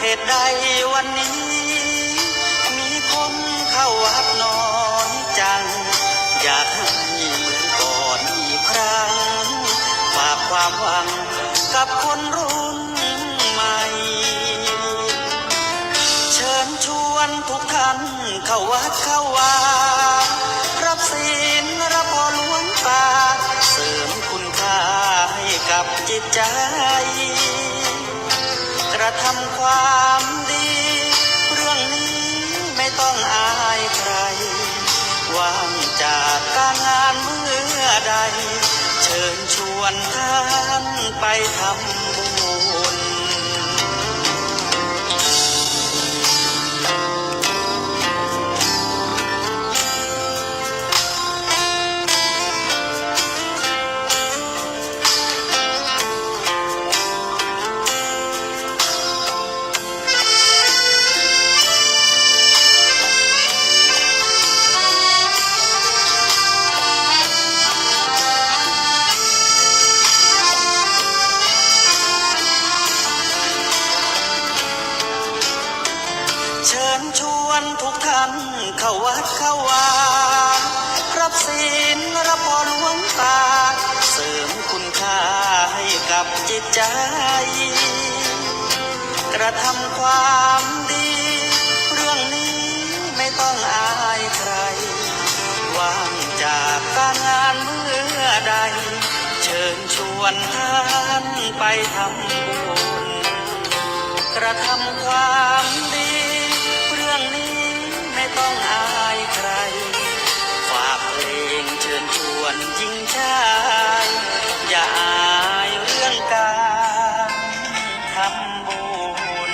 เหตุใดวันนี้มีคนเข้าวัดน้อยจังอยากให้เหมือนก่อนอีกครั้งฝากความหวังกับคนรุ่นใหม่เชิญชวนทุกท่านเข้าวัดเข้าวารับศีลรับพรหลวงตาเสริมคุณค่าให้กับจิตใจกระทำความดีเรื่องนี้ไม่ต้องอายใครว่างจากการงานเมื่อใดเชิญชวนท่านไปทำบุญเชิญชวนทุกท่านเข้าวัดเข้าวารับศีลรับพรหลวงตาเสริมคุณค่าให้กับจิตใจกระทำความดีเรื่องนี้ไม่ต้องอายใครว่างจากการงานเมื่อใดเชิญชวนท่านไปทำบุญกระทำความดีเรื่องนี้ไม่ต้องอายใครฝากเพลงเชิญชวนหญิงชายอย่าอายเรื่องการทำบุญ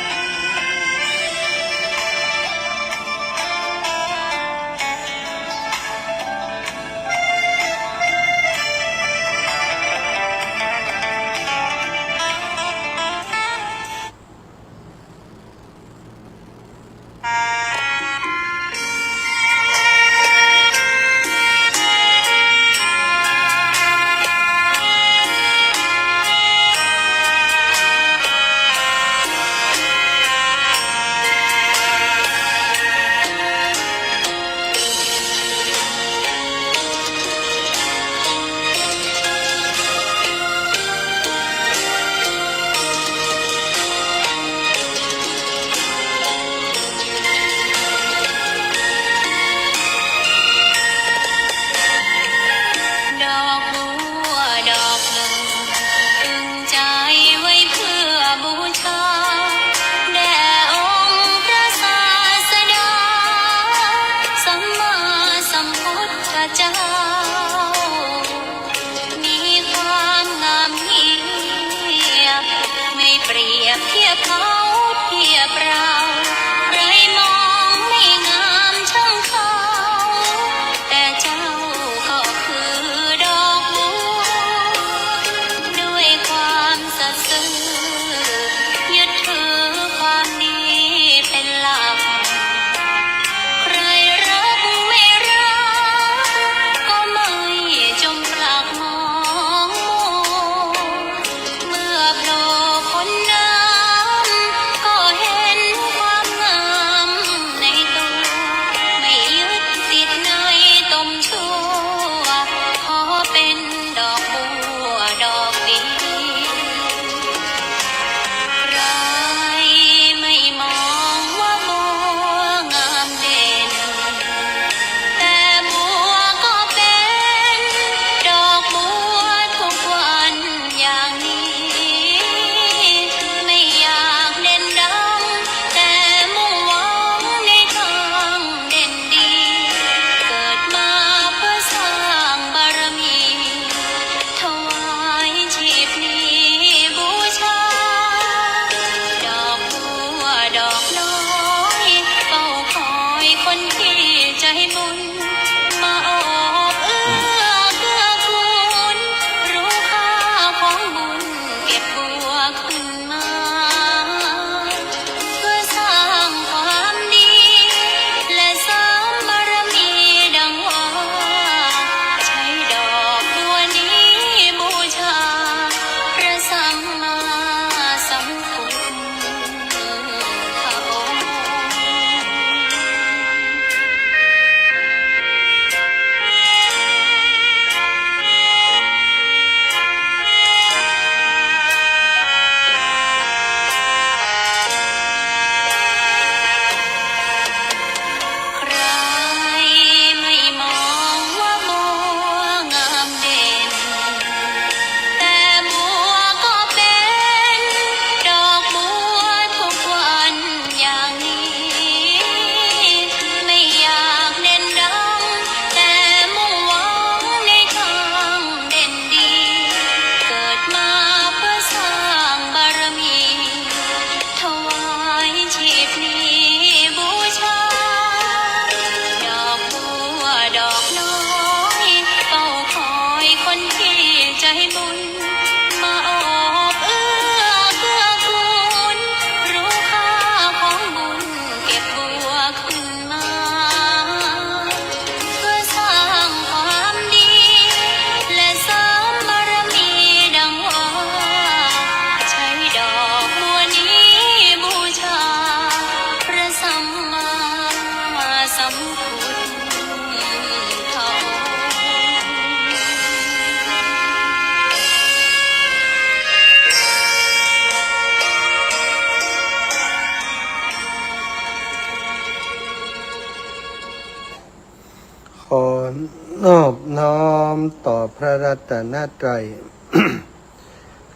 นอบน้อมต่อพระรัตนตรัย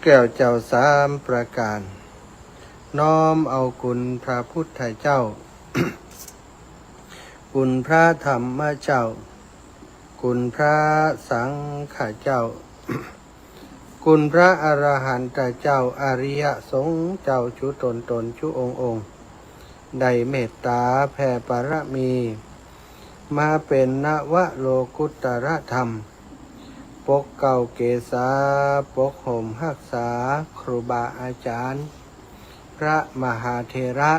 แก้วเจ้าสามประการน้อมเอาคุณพระพุทธเจ้า คุณพระธรรมเจ้าคุณพระสังฆเจ้า คุณพระอรหันตเจ้าอริยสงฆ์เจ้าชุตนชุองค์ได้เมตตาแผ่ปรมีมาเป็นนวโลกุตรธรรมปกเก่าเกษาปกห่มหักษาครูบาอาจารย์พระมหาเถระ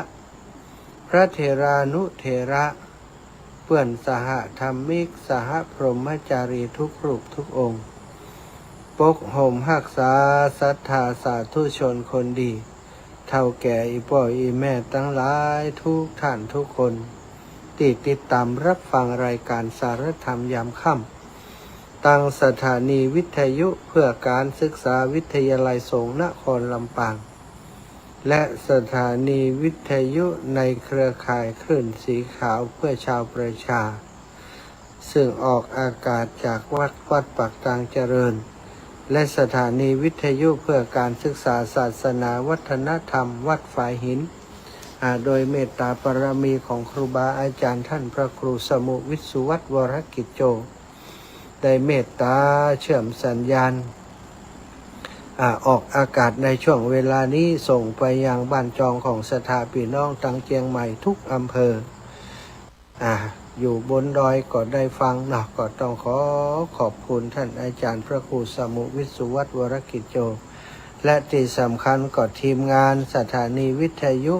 พระเถรานุเถระเพื่อนสหธรรมิกสหพรหมจารีทุกรูปทุกองค์ปกห่มหักษาศรัทธาสาธุชนคนดีเท่าแก่อีพ่ออีแม่ทั้งหลายทุกท่านทุกคนติดตามรับฟังรายการสารธรรมยามค่ำตั้งสถานีวิทยุเพื่อการศึกษาวิทยาลัยสงฆ์นครลำปางและสถานีวิทยุในเครือข่ายคลื่นสีขาวเพื่อชาวประชาซึ่งออกอากาศจากวัดปักตางเจริญและสถานีวิทยุเพื่อการศึกษาศาสนาวัฒนธรรมวัดฝายหินโดยเมตตาปรมีของครูบาอาจารย์ท่านพระครูสมุวิสุวัตวรกิจโจได้เมตตาเชื่อมสัญญาณออกอากาศในช่วงเวลานี้ส่งไปยังบ้านจองของสถาพี่น้องตั้งเจียงใหม่ทุกอำเภออยู่บนดอยก็ได้ฟังนะก็ต้องขอบคุณท่านอาจารย์พระครูสมุวิสุวัตวรกิจโจและที่สำคัญก็ทีมงานสถานีวิทยุ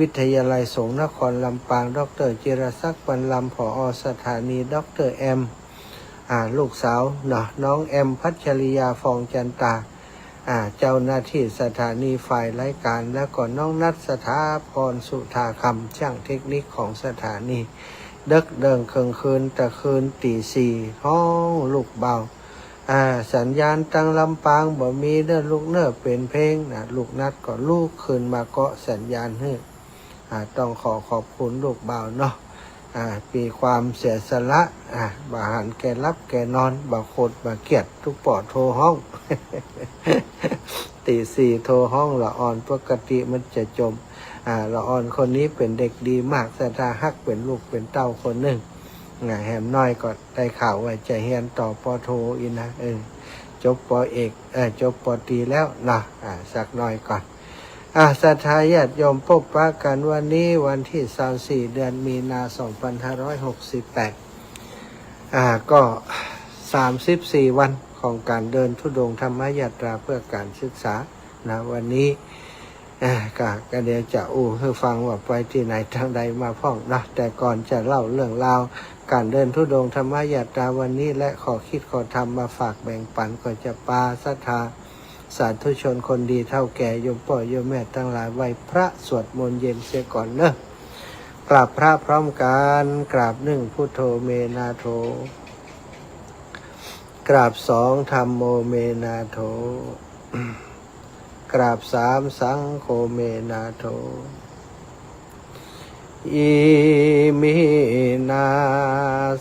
วิทยาลัยสงฆ์นครลำปางดร.จิรศักดิ์ บรรลำผอ.สถานีดร.แอมลูกสาวน้องแอมพัชริยาฟองจันตาเจ้าหน้าที่สถานีฝ่ายรายการและก็น้องนัทสถาพรสุธาคำช่างเทคนิคของสถานีดึกเดิงคืนแต่คืนตีสี่ห้องลูกเบาสัญญาณตั้งลำปางบ่มีเด้อลูกเน้อเป็นเพลงลูกนัดก็ลูกคืนมาเกาะสัญญาณให้ต้องขอบคุณลูกเบาเนาะมีความเสียสละบาหันแกรับแกนอนบาโคตรบาเกียดทุกปอดโทรห้อง ตีสี่โทรห้องละอ่อนปกติมันจะจมละอ่อนคนนี้เป็นเด็กดีมากแต่ถ้าฮักเป็นลูกเป็นเต้าคนหนึ่งแหมน้อยก็ได้ข่าวว่าจะเรียนต่อปอโทอีนะจบปอเอกจบปอตรีแล้วนะสักหน่อยก่อนศรัทธาญาติโยมพบปะกันวันนี้วันที่24เดือนมีนา2568ก็34วันของการเดินธุดงค์ธรรมยาตราเพื่อการศึกษาวันนี้ก็เดี๋ยวจะให้ฟังว่าไปที่ไหนทางใดมาพ้องนะแต่ก่อนจะเล่าเรื่องราวการเดินธุดงค์ธรรมยาตราวันนี้และขอคิดขอทำมาฝากแบ่งปันก็จะปาศรัทธาสาธุชนคนดีเท่าแก่โยมพ่อโยมแม่ทั้งหลายไหว้พระสวดมนต์เย็นเสียก่อนเนอะกราบพระพร้อมกันกราบหนึ่งพุทโธเมนาโธกราบสองธัมโมเมนาโธกราบสามสังโฆเมนาโธอิมินา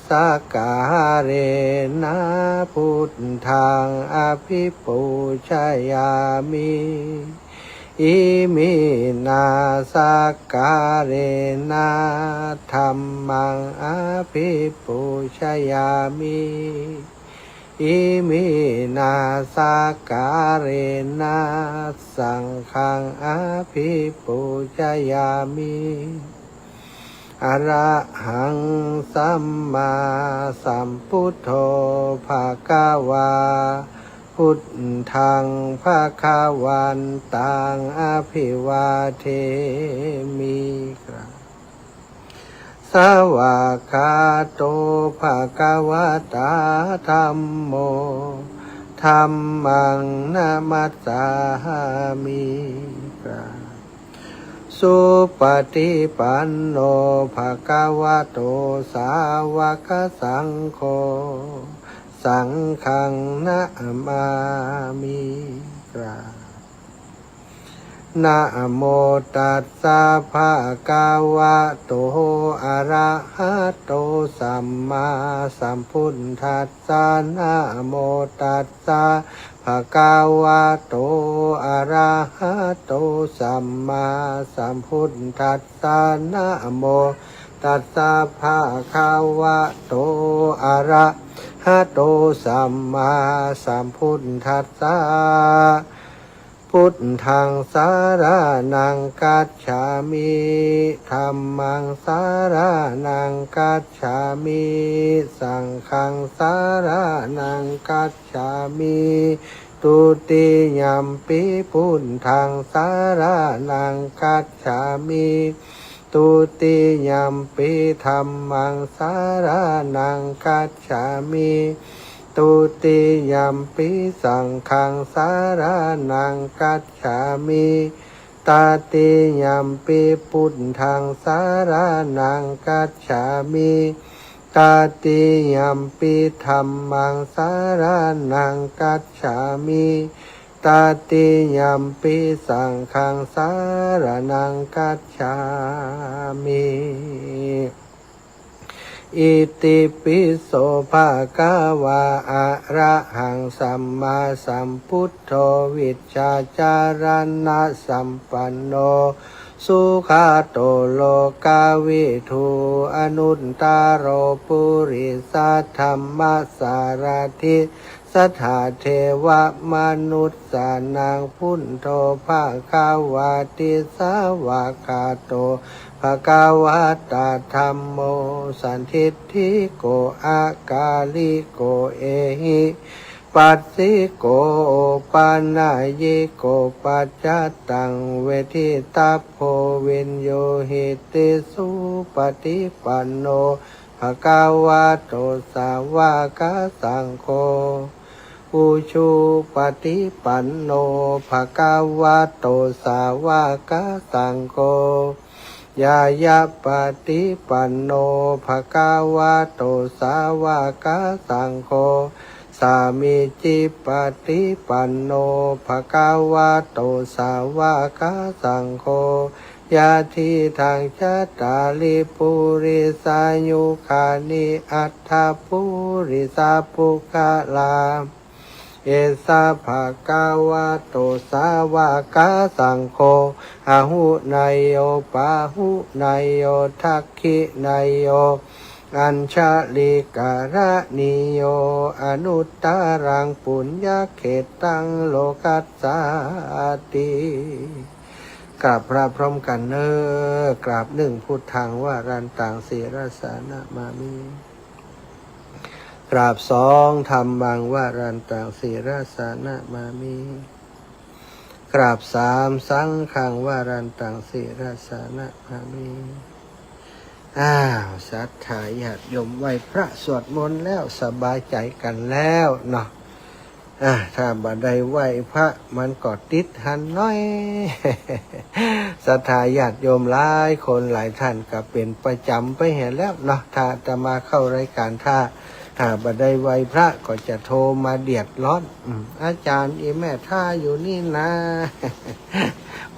สการเรนะพุทธังอภิปูชยามิอิมินาสการเรนะธัมมังอภิปูชยามิอิมินาสการเรนะสังฆังอภิปูชยามิอรหังสัมมาสัมพุทโธภะคะวาพุทธังภะคะวันตังอภิวาเทมิสวากขาโตภะคะวะตาธัมโมธัมมังนะมัสสามิสุปฏิปันโนภะคะวะโตสาวกสังโฆสังฆังนะมามิ นะโมตัสสะภะคะวะโตอะระหะโตสัมมาสัมพุทธัสสะนะโมตัสสะภะคะวะโตอะระหะโตสัมมาสัมพุทธัสสะนะโมตัสสะภะคะวะโตอะระหะโตสัมมาสัมพุทธัสสะพุทธังสารนังกัจฉามิธัมมังสารนังกัจฉามิสังฆังสารนังกัจฉามิตุติยัมปิพุทธังสารนังกัจฉามิตุติยัมปิธัมมังสารนังกัจฉามิตุติยัมปิสังฆังสารนังกัจฉามิตาติยัมปิพุทธังสารนังกัจฉามิตาติยัมปิธัมมังสารนังกัจฉามิตาติยัมปิสังฆังสารนังกัจฉามิอิติปิโสภะคะวะอะระหังสัมมาสัมพุทโธวิชชาจารณะสัมปันโนสุขาโตโลกาวิทูอนุตตโรปุริสัทธัมมัสสารถิสัทธาเทวมนุษย์สานังพุทโธภะคะวะติสาวะคาโตภะคะวะตาธัมโมสันทิฏฐิโกอากาลิโกเอหิปัสสิโกปานายิโกปัจจตังเวทิตาโพวินโยหิติสุปฏิปันโนภะคะวะโตสาวกสังโฆอุชุปฏิปันโนภะคะวะโตสาวกสังโฆยายะปฏิปันโนภะคะวะโตสาวกสังโฆสามิจิปฏิปันโนภะคะวะโตสาวกสังโฆยาทิทางจัตตาลิปุริสายุคานิอัตถปุริสาปุคลาเอสาภะคะวะโตสาวกสังโฆอาหุนายโยปาหุนายโยทักขินายโยอัญชลิการะนิโยอนุตตรังปุญญเขตังโลกัสสาติกราบพระพร้อมกันเนอกราบหนึ่งพุทธังวารันตังศีรสานะมามิกราบสองธรรมังวารันตังศีรสานะมามิกราบสามสังฆังวารันตังศีรสานะมามิศรัทธาญาติโยมไหว้พระสวดมนต์แล้วสบายใจกันแล้วเนาะถ้าบ่ได้ไหว้พระมันก็ติดหันน้อยศรัทธาญาติโยมหลายคนหลายท่านก็เป็นประจำไปเห็นแล้วเนาะถ้าจะมาเข้ารายการถ้าบ่ได้ไหว้พระก็จะโทรมาเดือดร้อนอาจารย์อีแม่ท่าอยู่นี่นะ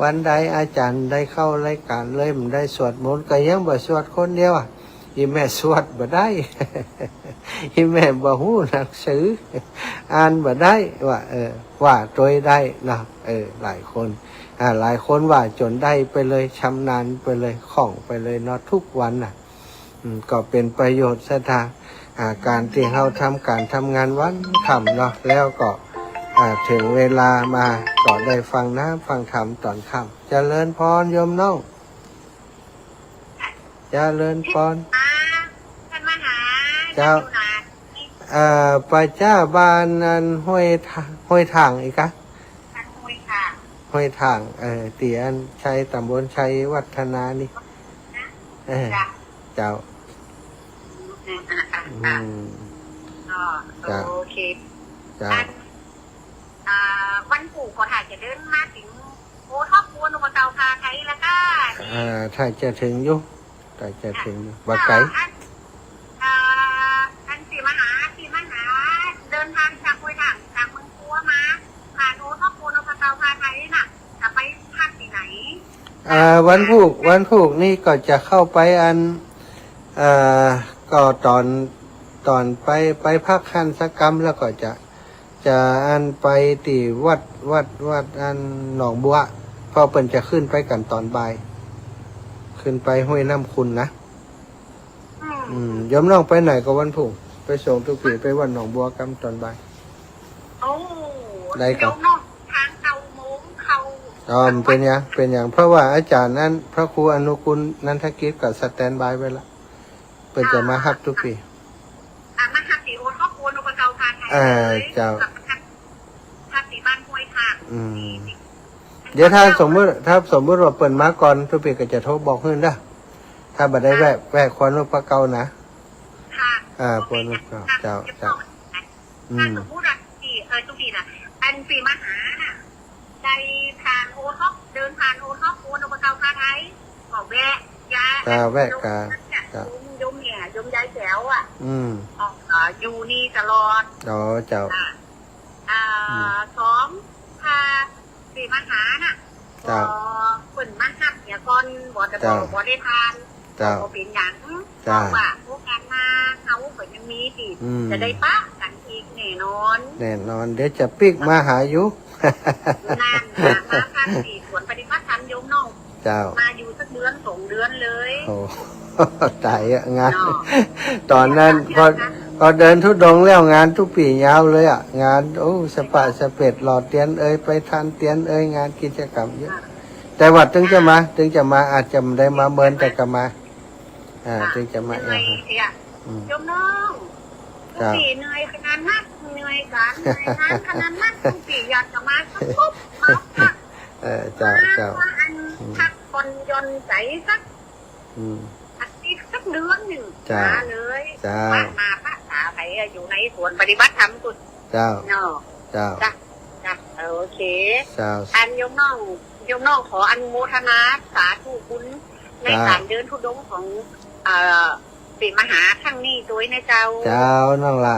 วันใดอาจารย์ได้เข้ารายการเลยมันได้สวดมนต์ก็ยังบ่สวดคนเดียวอีแม่สวดบ่ได้ อีแม่บ่ฮู้หนังสืออ่านบ่ได้ว่าตัวได้นะหลายคนหลายคนว่าจนได้ไปเลยชำนาญไปเลยคล่องไปเลยเนาะทุกวันน่ะก็เป็นประโยชน์ซะทางการที่เราทำการทำงานวันค่ำเนาะแล้วก็ถึงเวลามาก็ได้ฟังน้ำฟังธรรมตอนค่ำเจริญพรโยมน้องเจริญพรท่านมหาเจ้าปัจจ้าบานนั้นห้วยทางอีกะห้วยทางเตียนชัยตำบลชัยวัฒนานี่เจ้าโอเคเจ้าวันปู่ก็ถ่ายจะเดินมาถึงโอ้ท็อปปูนุปเตาพาไทยแล้วก็ถ้าจะถึงอยู่แต่จะถึงบ่ไกลอันสีมหาเดินทางจากห้วยทางจากเมืองปัวมาผ่านโอ้ท็อปปูนุปเตาพาไทยน่ะจะไปภาคที่ไหน วันผูกนี่ก็จะเข้าไปอันก็ตอนไปพักคันสกรรมแล้วก็จะอันไปที่วัดอันหนองบัวพอเปิ่นจะขึ้นไปกันตอนบ่ายขึ้นไปห้วยน้ำคุณนะยมน้องไปไหนก็วันผูกไปส่งทุกปีไปวัดหนองบัวกำตอนบ่าย โอ้ ได้ครับ ยกนอกทางเตาโมงเขา เป็นอย่างเพราะว่าอาจารย์นั้นพระครูอนุกุลนันทกิจกับสแตนบายไว้ละเปิ่นจะมาฮับทุกปี มาทำสีโอท็อปโอนอุปกรณ์การไทยเลย เจ้า ทำสีบ้านห้วยค่ะ เดี๋ยวถ้าสมมติว่าเปิ่นมาก่อนทุกปีก็จะโทรบอกเพื่อนได้ถ้าบัดได้แวะควรรูปเก่านะ ค่ะ ควรรูปเก่าเจ้า ถ้าสมมติว่าทุกปีนะอันปีมหาน่ะได้ผ่านโอท็อปเดินผ่านโอท็อปโอนอุปกรณ์การไทยก็แวะยาแวะกาย มเนี่ยยมยายแจ๋วอ่ะอยู่นี่ตลอด อ๋อเจ้า สองพาสีมหาน่ะฝนมาหับเนี่ยก่อนบ่ได้ทานบ่เป็นหยังเพราะว่าพวกการมาเขาก็ยังมีติจะได้ปะกันอีกแน่นอนเดี๋ยวจะปิกมาหาอยู่นั่นมาทานสีสวนปฏิบัติธรรมโยมน้องเจ้ามาอยู่สักเดือน2 เดือนเลยโอ้ตายอะงานตอนนั้นพอเดินทุดงแล้วงานทุกปียาวเลยอ่ะงานโอ้สปะสเปดหลอดเตียนไปทานเตียนงานกิจกรรมเยอะแต่ว่าถึงจะมาอาจจะได้มาเมินแต่ก็มาถึงจะมาเหนื่อยโยมน้องทุกปีเหนื่อยขนาดนั้นเหนื่อยกันเหนื่อยงานขนาดนั้นทุกปีอยากจะมาสักปุ๊บเจ้าอันพักคนยนต์ใจสักอาทิตย์สักเดือนหนึ่งมาเลยมาพระสาไปอยู่ในสวนปฏิบัติธรรมกุศลเจ้าจ้าโอเคอันโยมน้องขออนุโมทนาสาธุบุญในการเดินทุดงของปีมหาครั้งนี้ด้วยนะเจ้าน้องละ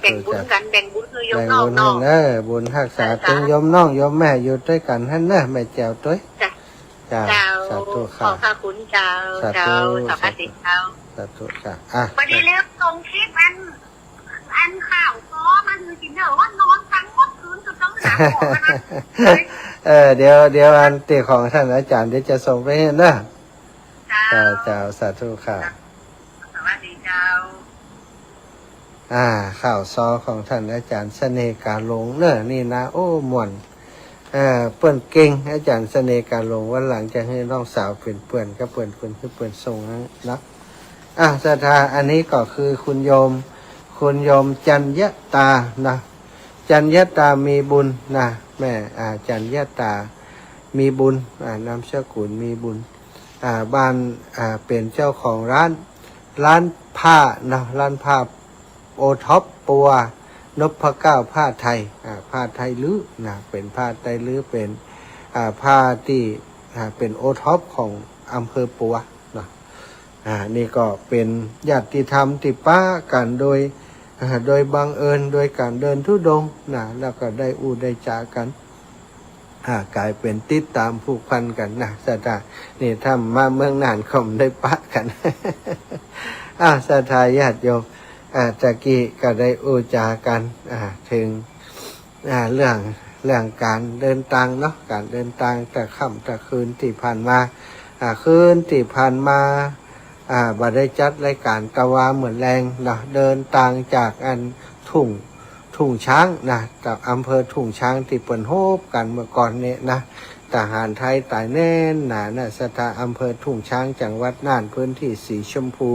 แบ่งบุญกันแบ่งบุญคือโยมน้องบุญรักษาเป็นโยมน้องโยมแม่อยู่ด้วยกันท่านแม่แจ๋วด้วยเจ้าสาธุค่ะขอบพระคุณเจ้าสัพพสิทธิ์เจ้าสาธุค่ะวันนี้เริ่มตรงคลิปอันข่าวซ้อมันคือกินเนอว่านอนทั้งหมดคืนจนต้องหาหมอนะเดี๋ยวอันตีของท่านอาจารย์เดี๋ยวจะส่งไปให้นะเจ้าสาธุค่ะสวัสดีเจ้าข่าวซ้อของท่านอาจารย์เสน่ห์การลงเนอะนี่นะโอ้ม่วนเปื่อนเก่งอาจารย์เสน่ห์การลงวันหลังจะให้น้องสาวเปื่อนก็เปื่อนคือเปื่อนส่งนะศรัทธาอันนี้ก็คือคุณโยมจันยตานะจันยตามีบุญนะแม่จันยตามีบุญนามสกุลมีบุญบ้านเป็นเจ้าของร้านผ้านะร้านผ้าโอท็อปปัวนพเก้าผ้าไทยผ้าไทยลื้อนะเป็นผ้าไทยลื้อเป็นผ้าที่เป็นโอท็อปของอำเภอปัวนะนี่ก็เป็นญาติธรรมที่ป้ากันโดยบังเอิญโดยการเดินธุดงค์นะแล้วก็ได้ได้จากันกลายเป็นติดตามผูกพันกันนะศรัทธานี่ถ้ามาเมืองน่านคมได้ปะกันศรัทธาญาติโยมตะกี้ก็ได้จากันถึงเรื่องการเดินทางเนาะการเดินทางแต่ค่ำแต่คืนที่ผ่านมาคืนที่ผ่านมาบัดได้จัดรายการกะวาเหมือนแรงนะเดินทางจากอันทุ่งช้างนะจากอำเภอทุ่งช้างที่เปิ่นโฮบกันเมื่อก่อนเนี่ยนะทหารไทยตายแน่นหนานะสถานอำเภอทุ่งช้างจังหวัดน่านพื้นที่สีชมพู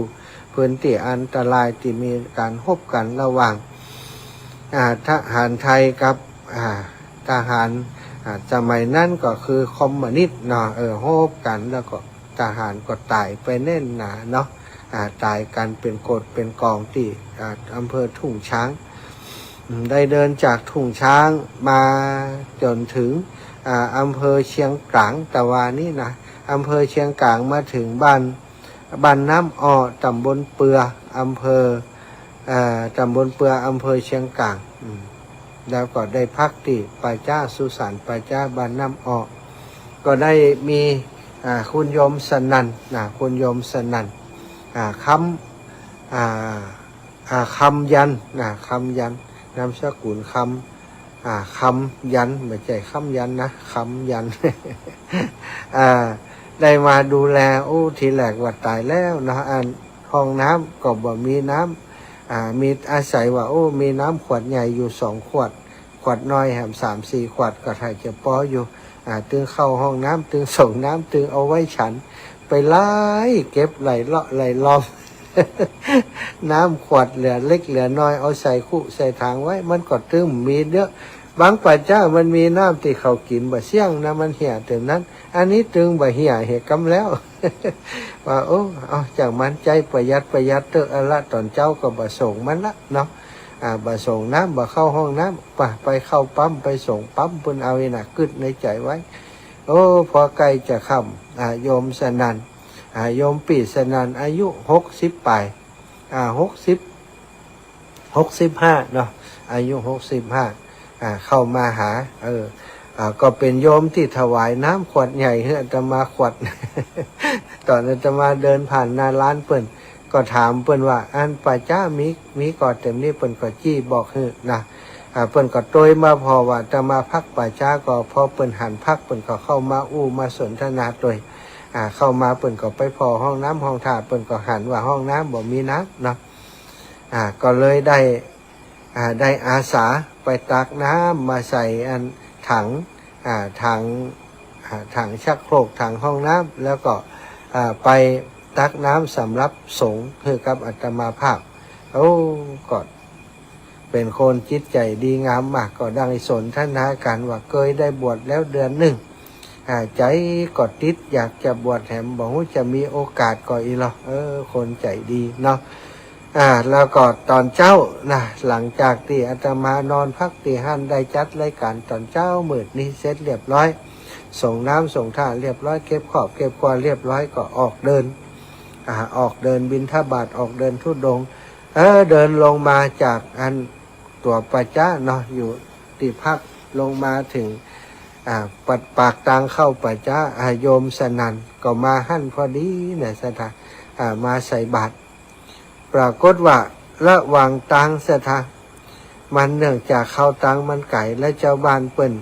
พื้นที่อันตรายที่มีการโฮบกันระหว่างทหารไทยกับทหารสมัยนั้นก็คือคอมมิวนิสต์เนาะโฮบกันแล้วก็ทหารก็ตายไปแน่นหนาเนาะตายกันเป็นกฎเป็นกองที่อำเภอทุ่งช้างได้เดินจากทุ่งช้างมาจนถึงอำเภอเชียงกลางตะวันนี่นะอำเภอเชียงกลางมาถึงบ้านน้ำอ้อตำบลเปืออำเภอตำบลเปืออำเภอเชียงกลางแล้วก็ได้พักที่ป่าจ้าสุสานป่าจ้าบ้านน้ำอ้อ ก็ได้มีคุณโยมสนันคุณโยมสนันคำยันคำยันนามสกุลคำยันไม่ใช่คำยันนะคำยัน ได้มาดูแลโอ้ทีแรกว่าตายแล้วนะห้องน้ำก็บ่มีน้ำมีอาศัยว่าโอ้มีน้ำขวดใหญ่อยู่2 ขวดขวดน้อยแหม3-4 ขวดก็ถ่ายจะป้ออยู่ตึงเข้าห้องน้ำตึงส่งน้ำตึงเอาไว้ฉันไปไล่เก็บไหลเลาะไหลล้อม น้ำขวดเหลือเล็กเหลือน้อยเอาใส่คู่ใส่ถังไว้มันก็ตึงมีเยอะบางปัจเจ้ามันมีน้ำที่เขากินบ่เสี่ยงนะมันเหี่ยเต็มนั้นอันนี้ตึงบ่เหี่ยเหตุกำแล้ว ว่าโอ้เอาจากมันใจประหยัดเตอะละตอนเจ้าก็บ่ส่งมันละเนาะบ่ส่งน้ำบ่เข้าห้องน้ำไปเข้าปั๊มไปส่งปั๊มเพิ่นเอาไว้น่ะกึดในใจไว้โอ้พอใกล้จะค่ำโยมสนันโยมปีสนันอายุ60 ปลาย65เนาะอายุ65เข้ามาหาก็เป็นโยมที่ถวายน้ำขวดใหญ่ให้อาตมาขวด ตอนอาตมาเดินผ่านหน้าร้านเปิ้นก็ถามเปิ้นว่าอันป่าจ้ามีก่อเต็มนี้เปิ้นก็จี้บอกให้นะเปิ้นก็โตยมาพอว่าอาตมาพักป่าจ้าก็พอเปิ้นหันพักเปิ้นก็เข้ามามาสนทนาโดยเข้ามาเปิ้นก็ไปพอห้องน้ำห้องท่าเปิ้นก็หันว่าห้องน้ำบ่มีน้ำเนาะก็เลยได้อาสาไปตักน้ำมาใส่ถังชักโครกถังห้องน้ำแล้วก็ไปตักน้ำสำหรับสงฆ์คือกับอาตมาภาพก็เป็นคนจิตใจดีงามมากก็ดังสนทนากันว่าเคยได้บวชแล้วเดือนหนึ่งใจก็ติดอยากจะบวชแถมบอกว่าจะมีโอกาสก็อีหรอคนใจดีเนาะแล้วก็ตอนเจ้านะหลังจากที่อาตมานอนพักตีหันได้จัดรายการตอนเจ้ามืดนี้เสร็จเรียบร้อยส่งน้ำส่งท่าเรียบร้อยเก็บขอบเก็บกวาดเรียบร้อยก็ออกเดินบิณฑบาตออกเดินธุดงค์เดินลงมาจากตัวปัจจ้าเนาะอยู่ที่พักลงมาถึงปัดปากทางเข้าปัจจ้าโยมสนันก็มาหั่นพอดีเนี่ยสถานมาใส่บาตรปรากฏว่าระหว่างตังสถานมันเนื่องจากเข้าตังมันไก่และเจ้าบ้านเปิ้น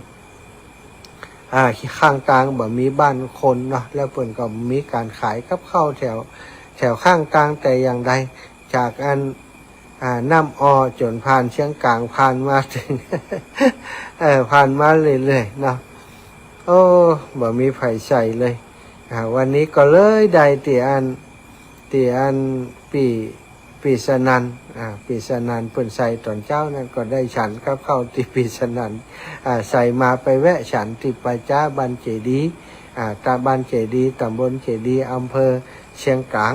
ข้างกลางบ่มีบ้านคนเนาะแล้วเปิ้นก็มีการขายกับข้าวแถวข้างกลางแต่อย่างใดจากน้ำจนผ่านเชียงกลางผ่านมาถึง ผ่านมาเรื่อยๆเนาะบ่มีไผใส่เลยวันนี้ก็เลยได้ตีอันปีสนันปีสนันเปิ้นใส่ตอนเจ้านั้นก็ได้ฉันกับเข้าที่ปีสนันใส่มาไปแวะฉันที่ป่าจ้าบ้านเจดีตาบ้านเจดีตำบลเจดีอำเภอเชียงกลาง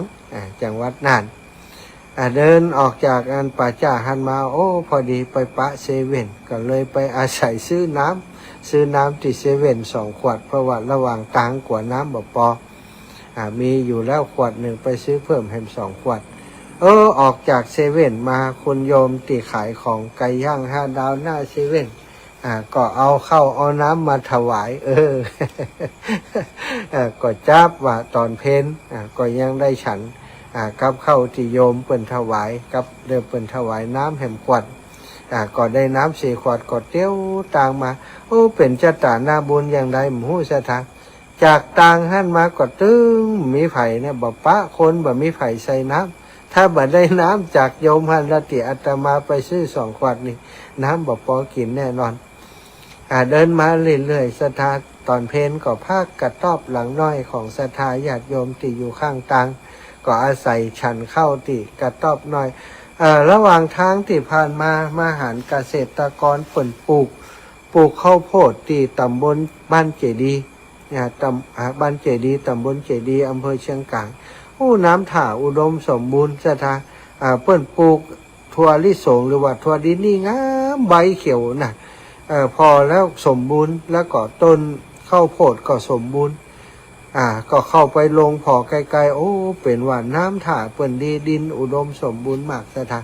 จังหวัดน่านเดินออกจากป่าจ้าหันมาพอดีไปปะเซเว่นก็เลยไปอาศัยซื้อน้ำที่เซเว่น2 ขวดเพราะว่าระหว่างตังกว่าน้ำบ่พอมีอยู่แล้วขวดหนึ่งไปซื้อเพิ่มให้2 ขวดออกจากเซเว่นมาคุณโยมที่ขายของไก่ย่าง5 ดาวหน้าเซเว่นก็เอาน้ำมาถวายก็จับว่าตอนเพลก็ยังได้ฉันกับเข้าที่โยมเปิ้นถวายกับเดิมเปิ้นถวายน้ำแห่มขวดก็ได้น้ำ4 ขวดก็เตี้ยวต่างมาเป็นชะตาหน้าบุญอย่างใดหมู่สถานจากต่างหันมาก็ตึงมีไผ่เนี่ยบ่ปะคนบ่มีไผ่ใส่น้ำถ้าบ่ได้น้ำจากโยมหันละติอาตมาไปซื้อ2 ขวดนี่น้ำบ่พอกินแน่นอนเดินมาเรื่อยๆศรัทธาตอนเพลก็พากกระต๊อบหลังน้อยของศรัทธาญาติโยมที่อยู่ข้างต่างก็อาศัยฉันเข้าที่กระต๊อบน้อยระหว่างทางที่ผ่านมาหารเกษตรกรเปิ่นปลูกข้าวโพดที่ตำบลบ้านเจดีบ้านเจดีตำบลเจดีอำเภอเชียงกลางน้ำถ่าอุดมสมบูรณ์ศรัทธาเปิ่นปลูกถั่วลิสงหรือว่าถั่วดินนี่งามใบเขียวนะพอแล้วสมบูรณ์แล้วก็ต้นข้าวโพดก็สมบูรณ์ก็เข้าไปลงพอไกลๆเป็นว่าน้ำถ่าเปิ่นดีดินอุดมสมบูรณ์มากศรัทธา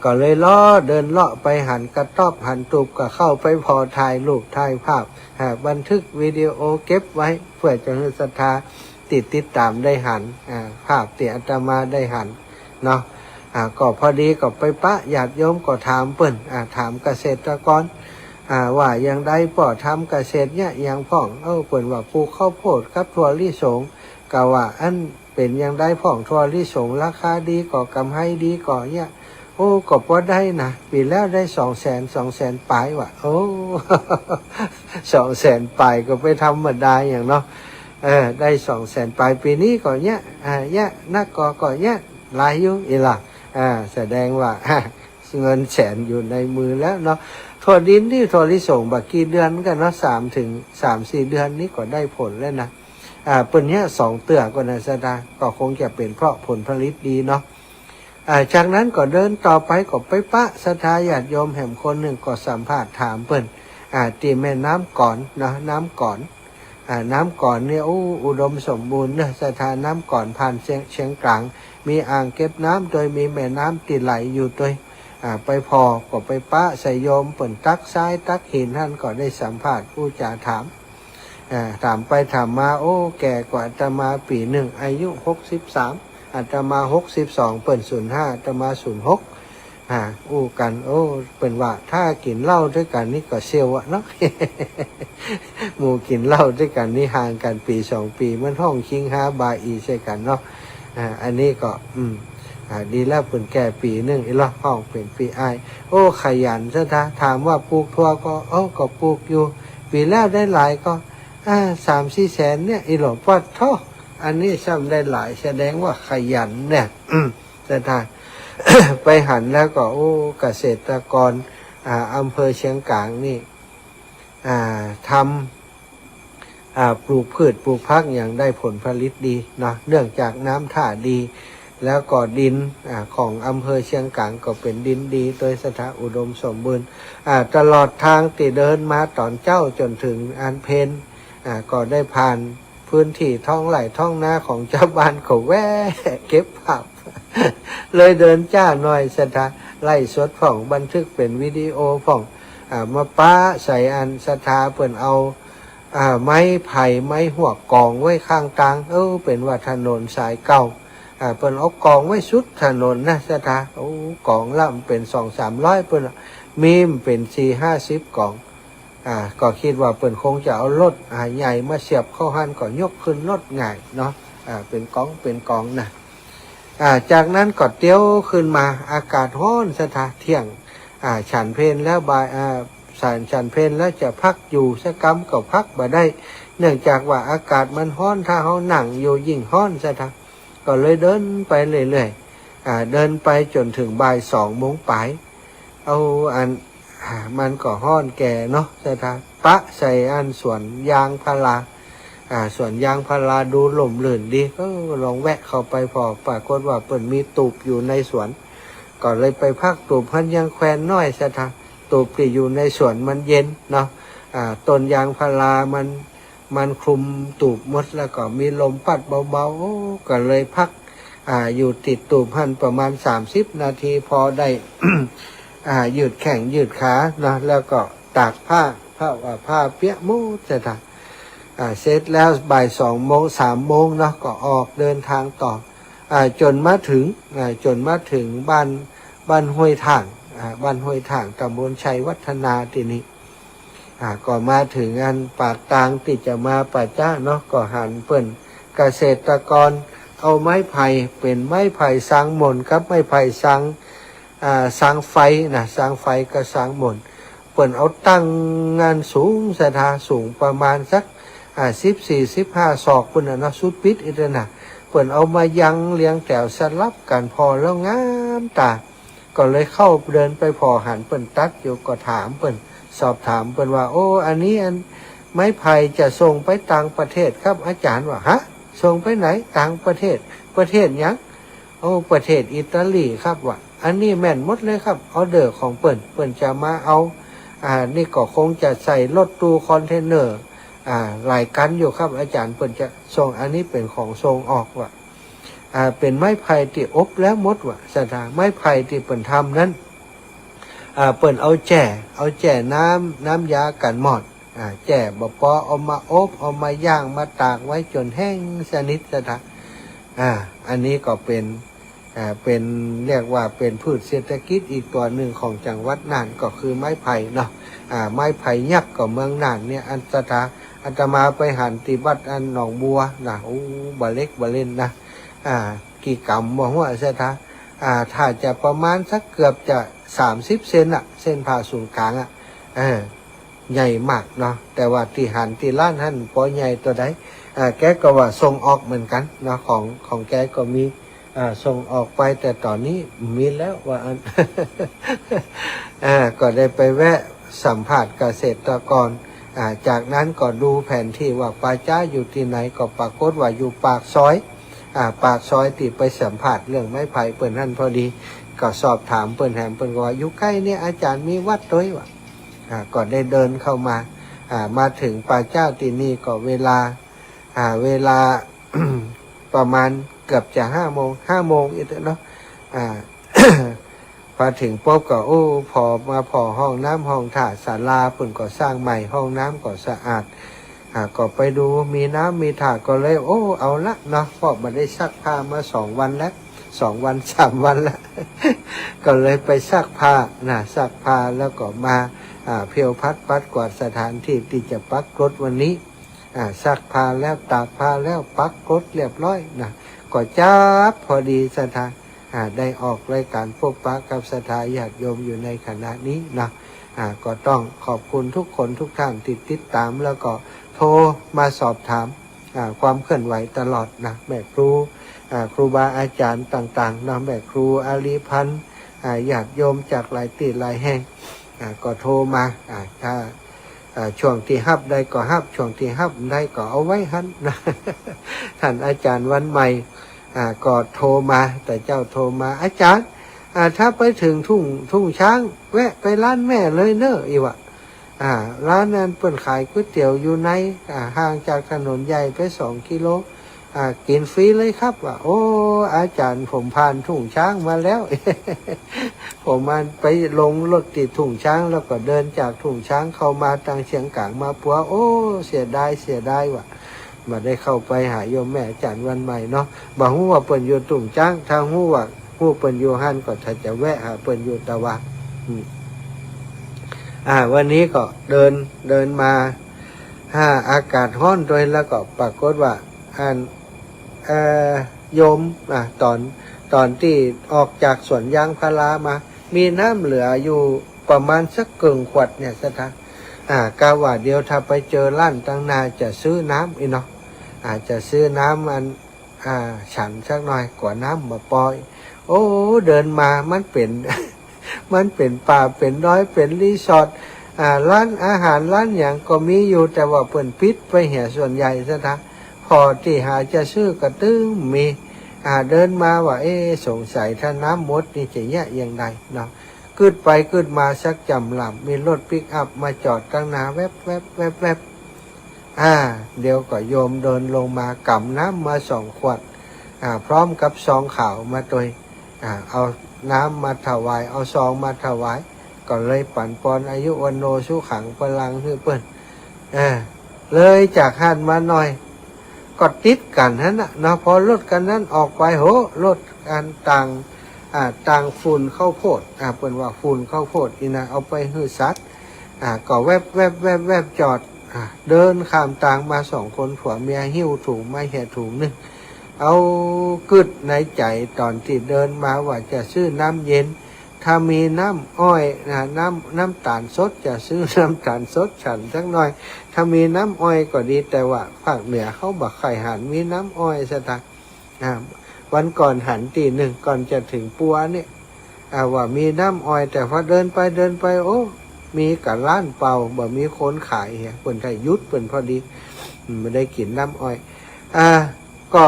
ก็เลยล้อเดินเลาะไปหันกระต๊อบหันตูบก็เข้าไปพอถ่ายรูปถ่ายภาพบันทึกวิดีโอเก็บไว้เพื่อจะให้ศรัทธาติดตามได้หันภาพที่อาตมาได้หันเนาะก็พอดีก็ไปปะญาติโยมก็ถามเปิ้นถามเกษตรกรว่ายังได้ป่อทำเกษตรเนี่ยยังพ่องเปิ้นว่าปลูกข้าวโพดกับถั่วลิสงก็ว่าอันเป็นยังได้พ่องถั่วลิสงราคาดีก็กำไรดีก็เนี่ยโอ้ก็พอได้นะปีแล้วได้200,000ปลายว่ะโอ้200,000ปลายก็ไปทำมาได้อย่างเนาะได้200,000ปลายปีนี้ก็เนี่ยนักก็เนี่ยหลายอยู่อีหล่ะแสดงว่าเงินแสนอยู่ในมือแล้วเนาะถั่วดินที่ถั่วลิสงบักกี่เดือนกันเนาะ3-4 เดือนนี้ก็ได้ผลแล้วนะเปิ่นเนี้ย2 เตือก็นะสดาก็คงจะเป็นเพราะผลผลิตดีเนาะจากนั้นก็เดินต่อไปก็ไปปะศรัทธาญาติโยมแห่งคนหนึ่งก็สัมภาษณ์ถามเปิ้นตีแม่น้ำก่อนนะน้ำก่อนน้ำก่อนเนี่ยอุดมสมบูรณ์นะศรัทธาน้ำก่อนผ่านเชียงกลางมีอ่างเก็บน้ำโดยมีแม่น้ำติดไหลอยู่โดยไปพอก็ไปปะใส่โยมเปิ่นตักซ้ายตักหินท่านก็ได้สัมภาษณ์ผู้จ่าถามไปถามมาโอ้แก่กว่าอาตมาปีหนึ่งอายุ63อาตมา62เปิ่น05อาตมา06อู้กันโอ้เป็นว่าถ้ากินเหล้าด้วยกันนี่ก็เซียวอะเนาะ หมู่กินเหล้าด้วยกันนี่ห่างกันปี2 ปีมันห้องคิง5บาอีใช่กันเนาะอันนี้ก็ดีแล้วเปิ่นแก่ปีหนึ่งอีหล่ะห้องเป็นปีอ้ายโอ้ขยันซะท่าถามว่าปลูกทั่วก็ก็ปลูกอยู่ปีแล้วได้หลายก็3-4 แสนเนี่ยอีหล่ะปัดท่ออันนี้ซ้ำได้หลายแสดงว่าขยันเนี่ยซะท่า ไปหันแล้วก็เกษตรกรอำเภอเชียงกลางนี่ทำปลูกพืชปลูกพักอย่างได้ผลผลิตดีเนาะเนื่องจากน้ำท่าดีแล้วก็ดินของอำเภอเชียงกลางก็เป็นดินดีโดยสถาอุดมสมบูรณ์ตลอดทางที่เดินมาตอนเจ้าจนถึงอันเพนก็ได้ผ่านพื้นที่ท้องไร่ท้องนาของชาวบ้านก็แวะเก็บภาพ เลยเดินจ้าหน่อยสถาไล่สดผ่องบันทึกเป็นวิดีโอผ่องมาป้าใส่อันสถาเปิ่นเอาไม้ไผ่ไม้หัวกองไว้ข้างทางเป็นว่าถนนสายเก่าเปิ่นเอากองไว้สุดถนนนะสถากองละมันเป็น200-300เปิ่นมีมเป็น40-50กองก็คิดว่าเปิ่นคงจะเอารถใหญ่มาเสียบเข้าหันก็ยกขึ้นรถง่ายเนาะเป็นกองนะจากนั้นก็เตี้ยวขึ้นมาอากาศร้อนสถาเที่ยงฉันเพลแล้วบ่ายฉันเพลแล้วจะพักอยู่สักกำก็พักบ่ได้เนื่องจากว่าอากาศมันร้อนถ้าเขานั่งอยู่ยิ่งร้อนสถาก็เลยเดินไปเรื่อยๆเดินไปจนถึงบ่าย2 โมงปลายเอาอันมันก็ร้อนแก่เนาะสถาปะใส่อันสวนยางพาราสวนยางพาราดูหล่มลื่นดีก็ลองแวะเข้าไปพอปรากฏว่าเปิ่นมีตูบอยู่ในสวนก็เลยไปพักตูบพันยังแควนน้อยสถาตูบที่อยู่ในสวนมันเย็นเนาะต้นยางพารามันคลุมตูบหมดแล้วก็มีลมพัดเบาๆก็เลยพักอยู่ติดตูบพันประมาณ30 นาทีพอได้ ยืดแข้งยืดขาเนาะแล้วก็ตากผ้าเปียกมูดสถาเสร็จแล้วบ่าย2 โมง3 โมงเนาะก็ออกเดินทางต่อจนมาถึงบ้านห้วยถ่างบ้านห้วยถ่างตำบลชัยวัฒนาที่นี้ก็มาถึงอันปากตางติดจะมาป่าจ้าเนาะก็หันเปิ้นเกษตรกรเอาไม้ไผ่เป็นไม้ไผ่สร้างหม่นกับไม้ไผ่สร้างไฟนะสร้างไฟก็สร้างหม่นเปิ้นเอาตั้งงานสูงสถาสูงประมาณสัก14-15 ศอกเปิ้นน่ะเนาะสุดปิดอีกนะเปิ้นเอามายังเลี้ยงแถวสลับกันพอแล้วงามตาก็เลยเข้าเดินไปพอหันเปิ้นตัดอยู่ก็ถามเปิ้นสอบถามเปิ้นว่าโอ้อันนี้อันไม้ไผ่จะส่งไปต่างประเทศครับอาจารย์ว่าฮะส่งไปไหนต่างประเทศยังประเทศอิตาลีครับว่าอันนี้แม่นหมดเลยครับออเดอร์ของเปิ้นจะมาเอานี่ก็คงจะใส่รถตู้คอนเทนเนอร์หลายกันอยู่ครับอาจารย์เปิ้นจะส่งอันนี้เป็นของส่งออกว่ะ เป็นไม้ไผ่ที่อบแล้วมดว่ะสถานไม้ไผ่ที่เปิ่นทำนั้นเปิ่นเอาแจ่น้ำยากันหมอดแจ่บปอเอามาอบเอามาย่างมาตากไว้จนแห้งสนิทสถานอันนี้ก็เป็นเรียกว่าเป็นพืชเศรษฐกิจอีกตัวหนึ่งของจังหวัดน่านก็คือไม้ไผ่เนาะไม้ไผ่ยักษ์กับเมืองน่านเนี่ยอันสถานอาตมาไปหันติบัตอันหนองบัวนะโอ้บาเล็กบาเล่นนะกี่กำบอกว่าใช่ท่าถ้าจะประมาณสักเกือบจะ30 เซนเส้นผ่าศูนย์กลางใหญ่มากเนาะแต่ว่าที่หันที่ล้านท่านปอใหญ่ตัวใดแกก็ว่าส่งออกเหมือนกันเนาะของแกก็มีส่งออกไปแต่ตอนนี้มีแล้วว่าอัน ก็ได้ไปแวะสัมผัสเกษตรกรจากนั้นก็ดูแผนที่ว่าป่าจ้าอยู่ที่ไหนก็ปรากฏว่าอยู่ปากซอยที่ไปสัมผัสเรื่องไม้ไผ่เปิ่นนั่นพอดีก็สอบถามเปิ่นแหมเปิ่นก็ว่าอยู่ใกล้เนี่ยอาจารย์มีวัดด้วยว่ะก็ได้เดินเข้ามามาถึงป่าเจ้าที่นี่ก็เวลา ประมาณเกือบจะ5 โมงอีกเนาะพอถึงปุ๊บก็พอห้องน้ำห้องท่าศาลาเพิ่นก็สร้างใหม่ห้องน้ำก็สะอาดก็ไปดูมีน้ำมีท่าก็เลยเอาละเนาะเพราะมันได้ซักผ้ามา2 วันแล้ว2 วัน 3 วันแล้ว ก็เลยไปซักผ้าซักผ้าแล้วก็มาเพียวพัดปัดกวาดสถานที่ที่จะปักรถวันนี้ซักผ้าแล้วตากผ้าแล้วปักรถเรียบร้อยก็จับพอดีสถานได้ออกรายการพบปะกับสถาญาติโยมอยู่ในขณะนี้ก็ต้องขอบคุณทุกคนทุกท่านที่ติดตามแล้วก็โทรมาสอบถามความเคลื่อนไหวตลอดแม่ครูบาอาจารย์ต่างๆแม่ครูอาลีพันธ์ญาติโยมจากหลายที่หลายแห่งก็โทรมาถ้าช่วงที่ฮับได้ก็ฮับช่วงที่ฮับได้ก็เอาไว้หันท่านอาจารย์วันใหม่ก็โทรมาแต่เจ้าโทรมาอาจารย์ถ้าไปถึงทุ่งช้างแวะไปร้านแม่เลยเนอะอีวะร้านนั้นเปิ่นขายก๋วยเตี๋ยวอยู่ในห่างจากถนนใหญ่ไป2 กิโลกินฟรีเลยครับว่าอาจารย์ผมผ่านทุ่งช้างมาแล้ว ผมมันไปลงรถติดทุ่งช้างแล้วก็เดินจากทุ่งช้างเข้ามาทางเชียงกลางมาปัวเสียดายว่ะมาได้เข้าไปหาโยมแม่อาจารย์วันใหม่เนาะบอกว่าเปิ่นอยู่ทุ่งช้างทางหู้ว่าเปิ่นอยู่หันก็ถ้าจะแวะหาเปิ่นอยู่ตะวันวันนี้ก็เดินมาอากาศร้อนโดยแล้วก็ปรากฏว่าโยมตอนที่ออกจากสวนยางพารามามีน้ำเหลืออยู่ประมาณสักเกินขวดเนี่ยสถานกาว่าเดียวถ้าไปเจอร้านตั้งนาจะซื้อน้ำอีเนาะจะซื้อน้ำมันฉันสักหน่อยกว่าน้ำมาปล่อยเดินมามันเป็น มันเป็นป่าเป็นน้อยเป็นรีสอร์ทร้านอาหารร้านอย่างก็มีอยู่แต่ว่าเปิ่นปิดไปเหี่ยส่วนใหญ่ซะนะพอที่หาจะซื้อกระตึ้งมีเดินมาว่าสงสัยถ้าน้ำมดนี่จะแย่อย่างไรเนาะกึดไปกึดมาสักจำลำมีรถปิกอัพมาจอดตั้งนาแวบเดี๋ยวก็โยมเดินลงมากำน้ำมา2 ขวดพร้อมกับซองขาวมาตัวเอาน้ำมาถวายเอาซองมาถวายก็เลยปั่นปอนอายุวันโนสุขังพลังคือเปิ้นเลยจากหันมาหน่อยก็ติดกันนั่นเนาะพอรถกันนั้นออกไปรถกันต่างฝุ่นเข้าโพดเปิ้นว่าฝุ่นเข้าโพดอีนะเอาไปหื้อซัดก็แวบจอดเดินข้ามต่างมา2 คนผัวเมียหิ้วถุงไม่แห่ถุงนึงเอากึดในใจตอนที่เดินมาว่าจะซื้อน้ำเย็นถ้ามีน้ำอ้อยน้ำตาลสดจะซื้อน้ำตาลสดฉันสักหน่อยถ้ามีน้ำอ้อยก็ดีแต่ว่าภาคเหนือเขาบอกไข่หันมีน้ำอ้อยซะทักวันก่อนหันตี 1ก่อนจะถึงปัวเนี่ยว่ามีน้ำอ้อยแต่พอเดินไปมีกับร้านเปล่าบ่มีคนขายเปิ่นไทยยุดเปิ่นพอดีไม่ได้กินน้ำอ้อยก็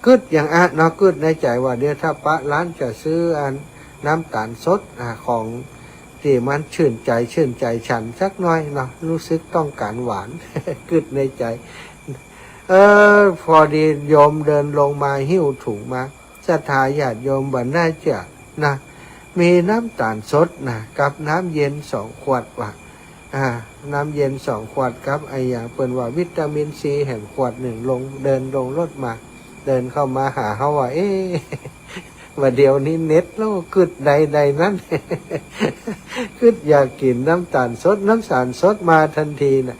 กึดอย่างเนาะกึดในใจว่าเดี๋ยวถ้าปะร้านจะซื้อน้ำตาลสดของที่มันชื่นใจฉันสักหน่อยเนาะรู้สึกต้องการหวาน กึดในใจพอดีโยมเดินลงมาหิ้วถุงมา ศรัทธาญาติโยมบ่น่าจะนะมีน้ำตาลสดนะกับน้ำเย็น2 ขวดว่ะน้ำเย็น2 ขวดครับไออย่างเปิ่นว่าวิตามินซีแห่งขวด1ลงเดินลงรถมาเดินเข้ามาหาเขาว่าว่าเดี๋ยวนี้เน็ตแล้วกึดใดนั้น กึดอยากกินน้ำตาลสดน้ำตาลสดมาทันทีนะ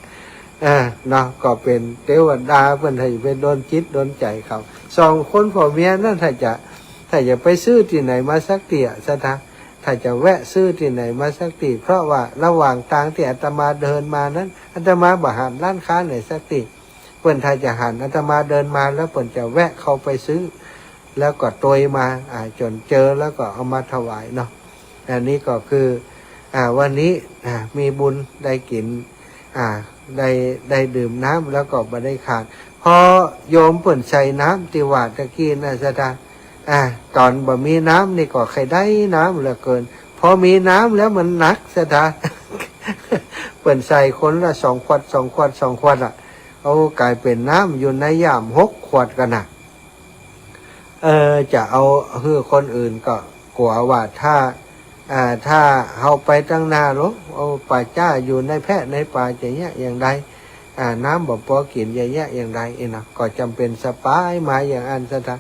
เนาะก็เป็นเทวดาเพิ่นให้ไปโดนจิตโดนใจเขา2 คนพ่อเมียนั่นถ้าจะไปซื้อที่ไหนมาสักเตี่ยซะทะถ้าจะแวะซื้อที่ไหนมาสักตีเพราะว่าระหว่างทางที่อาตมาเดินมานั้นอาตมาบ่หันร้านค้าไหนสักตีเพิ่นถ้าจะหันอาตมาเดินมาแล้วเพิ่นจะแวะเข้าไปซื้อแล้วก็โตยมาจนเจอแล้วก็เอามาถวายเนาะอันนี้ก็คือวันนี้มีบุญได้กินได้ดื่มน้ำแล้วก็บ่ได้ขาดพอโยมเพิ่นใส่น้ำที่ว่าตะกี้น่ะซะทะตอนบ่มีน้ำนี่ก็ใครได้น้ำเหลือเกินพอมีน้ำแล้วมันหนักซะทะ เปิ่นใส่คนละ2 ขวด2 ขวด2 ขวดเอากลายเป็นน้ำอยู่ในย่าม6 ขวดกันนะจะเอาคือคนอื่นก็กลัวว่าถ้าเอาไปตั้งหน้าหรอกเอาป่าจ้าอยู่ในแพะในป่าจะเงี้ยอย่างไรน้ำบ่พอกินเยอะๆอย่างไรนะก็จำเป็นสปายมาอย่างอันซะทะ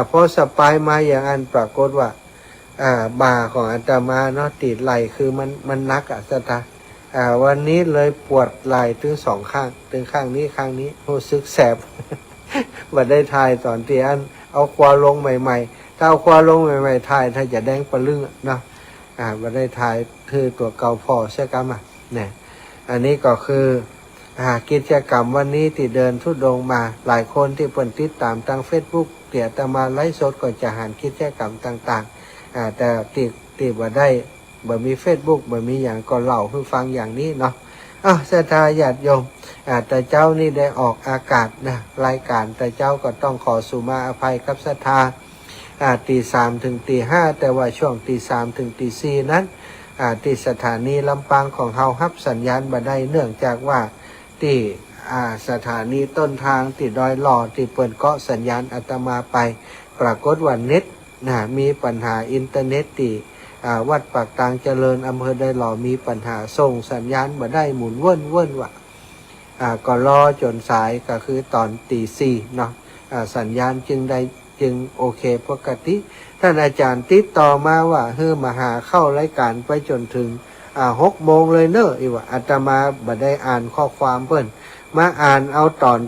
พอสปายมาอย่างอันปรากฏว่าบ่าของอาตมาเนาะติดไหลคือมันนักซะทะวันนี้เลยปวดไหล่ถึง2 ข้างถึงข้างนี้ข้างนี้รู้สึกแสบ บ่ได้ทายตอนที่อันเอาควาลงใหม่ๆถ้าเอาควาลงใหม่ๆทายถ้าจะแดงปะลึงเนาะบ่ได้ทายคือตัวเก่าพอใช่กรรมเนี่ยอันนี้ก็คือกิจกรรมวันนี้ที่เดินทุดงมาหลายคนที่เปิดติดตามทาง Facebook เตี่ยตมาไลฟ์สดก็จะหันกิจกรรมต่างๆแต่ติบ่ได้บ่มี Facebook บ่มีอย่างก็เล่าให้ฟังอย่างนี้เนาะศรัทธาญาติโยมแต่เจ้านี่ได้ออกอากาศนะรายการแต่เจ้าก็ต้องขอสุมาอภัยกับศรัทธาตี 3 ถึงตี 5แต่ว่าช่วงตี 3 ถึงตี 4นั้นที่สถานีลำปางของเฮารับสัญญาณบ่ได้เนื่องจากว่าที่สถานีต้นทางที่ดอยหล่อที่เปิดเกาะสัญญาณอาตมาไปปรากฏว่าเน็ตมีปัญหาอินเทอร์เน็ตที่วัดปากตางเจริญอำเภอดอยหล่อมีปัญหาส่งสัญญาณบ่ได้หมุนเว่นว่ะก็รอจนสายก็คือตอนตี 4เนาะสัญญาณจึงโอเคปกติท่านอาจารย์ติดต่อมาว่ามาหาเข้ารายการไปจนถึง6 โมงเลยเนอะว่าอาตมาบ่ได้อ่านข้อความเพิ่นมาอ่านเอาตอน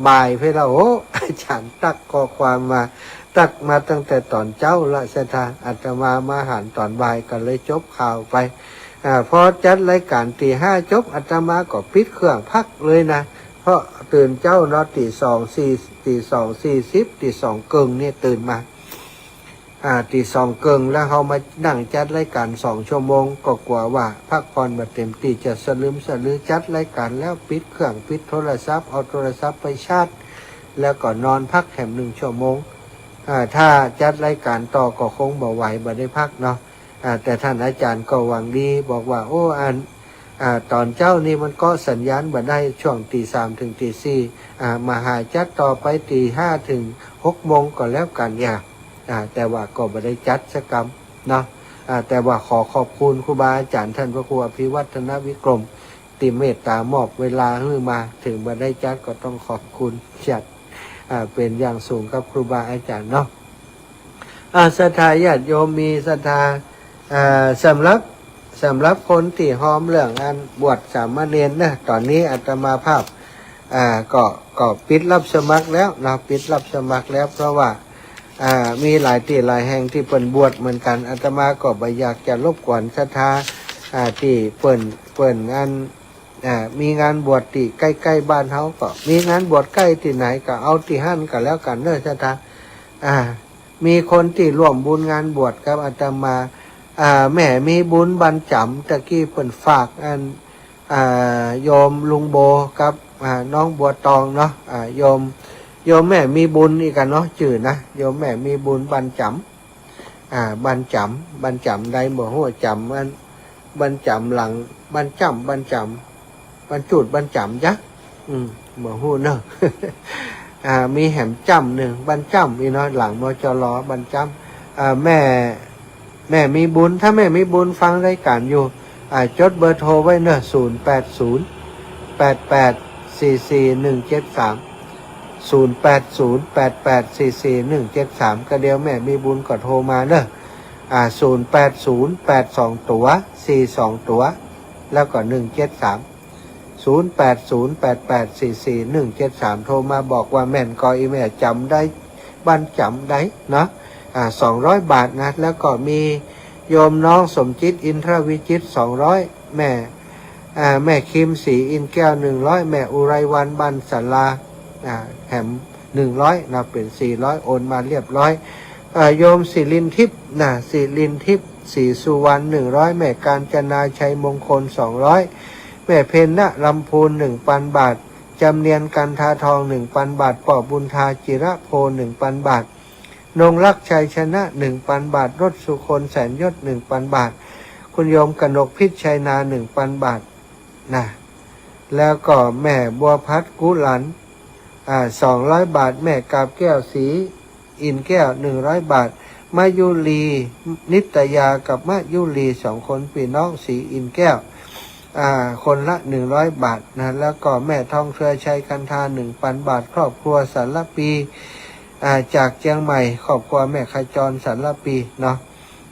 บ่ายแล้วอาจารย์ตักข้อความมาตั้งแต่ตอนเจ้าละสถาอาตมาหันตอนบ่ายก็เลยจบข่าวไปพอจัดรายการตี 5จบอาตมาก็ปิดเครื่องพักเลยนะเพราะตื่นเจ้าเนาะตี 2:40ตี 2 กึ่งเนี่ยตื่นมาตี 2 กึ่งแล้วเขามานั่งจัดรายการ2 ชั่วโมงก็กลัวว่าพักผ่อนมาเต็มที่จะสลืมจัดรายการแล้วปิดเครื่องปิดโทรศัพท์เอาโทรศัพท์ไปชาร์จแล้วก็นอนพักแค่1 ชั่วโมงถ้าจัดรายการต่อก็คงบ่ไหวบ่ได้พักเนาะแต่ท่านอาจารย์ก็หวังดีบอกว่าตอนเจ้านี่มันก็สัญญาณบ่ได้ช่วงตี 3 ถึงตี 4มาหาจัดต่อไปตี 5 ถึง 6 โมงก็แล้วกันแต่ว่าก็บ่ได้จัดสักกรรมเนาะแต่ว่าขอบคุณครูบาอาจารย์ท่านพระครูอภิวัฒนวิกรมติเมตตามอบเวลาให้มาถึงบ่ได้จัดก็ต้องขอบคุณจัดเป็นอย่างสูงกับครูบาอาจารย์เนาะศรัทธาญาติโยมมีศรัทธาสำหรับคนที่หอมเรื่องงานบวชสามเณรนะตอนนี้อาตมาภาพก็ปิดรับสมัครแล้วนะปิดรับสมัครแล้วเพราะว่ามีหลายที่หลายแห่งที่เปิ่นบวชเหมือนกันอาตมาก็บ่อยากจะรบกวนศรัทธาที่เปิ่นงานมีงานบวชที่ใกล้ๆบ้านเฮาก็มีงานบวชใกล้ที่ไหนก็เอาที่หั่นก็แล้วกันเด้อศรัทธามีคนที่ร่วมบุญงานบวชกับอาตมาแม่มีบุญบรรจำตะกี้เปิ่นฝากโยมลุงโบกับน้องบัวตองเนาะโยมแม่มีบุญอีกกันเนาะจื่อนะโยมแม่มีบุญบรรจำบรรจำได้บ่ฮู้จำมันบรรจำหลังบรรจุดบรรจำจ้ะบ่ฮู้เนาะ มีแหมจ้ำหนึ่งบันจ้ำอีน้อยหลังมจรบันจ้ำแม่มีบุญถ้าแม่มีบุญฟังรายการอยู่จดเบอร์โทรไว้เนอะ0808844173 ก็เดียวแม่มีบุญก็โทรมาเนอะ080882ตัว42ตัวแล้วก็0808844173โทรมาบอกว่าแม่นก็อีแม่จำได้บ้านจำได้เนาะ200 บาทนะแล้วก็มีโยมน้องสมจิตอินทรวิจิต200แม่คิมศรีอินแก้ว100แม่อุไรวันบันสัลลาแหม100นะเป็น400โอนมาเรียบร้อยโยมศิรินทิพย์ศิรินทิพย์ศรีสุวรรณ100แม่กาญจนาชัยมงคล200แม่เพญณลำพูน 1,000 บาทจำเนียนกันทาทอง 1,000 บาทปอบุญทาจิระโพ 1,000 บาทนงรักชัยชนะ 1,000 บาทรถสุคนแสนยศ 1,000 บาทคุณโยมกนกพิษชัยนา 1,000 บาทนะแล้วก็แม่บัวพัดกุหลัน200 บาทแม่กาบแก้วศรีอินแก้ว100 บาทมายุลีนิตยากับมายุลี2คนพี่น้องศรีอินแก้วคนละ100 บาทนะแล้วก็แม่ทองเครือชัยกันทา 1,000 บาทครอบครัวสารปีจากเชียงใหม่ครอบครัวแม่ขจรสารปีเนาะ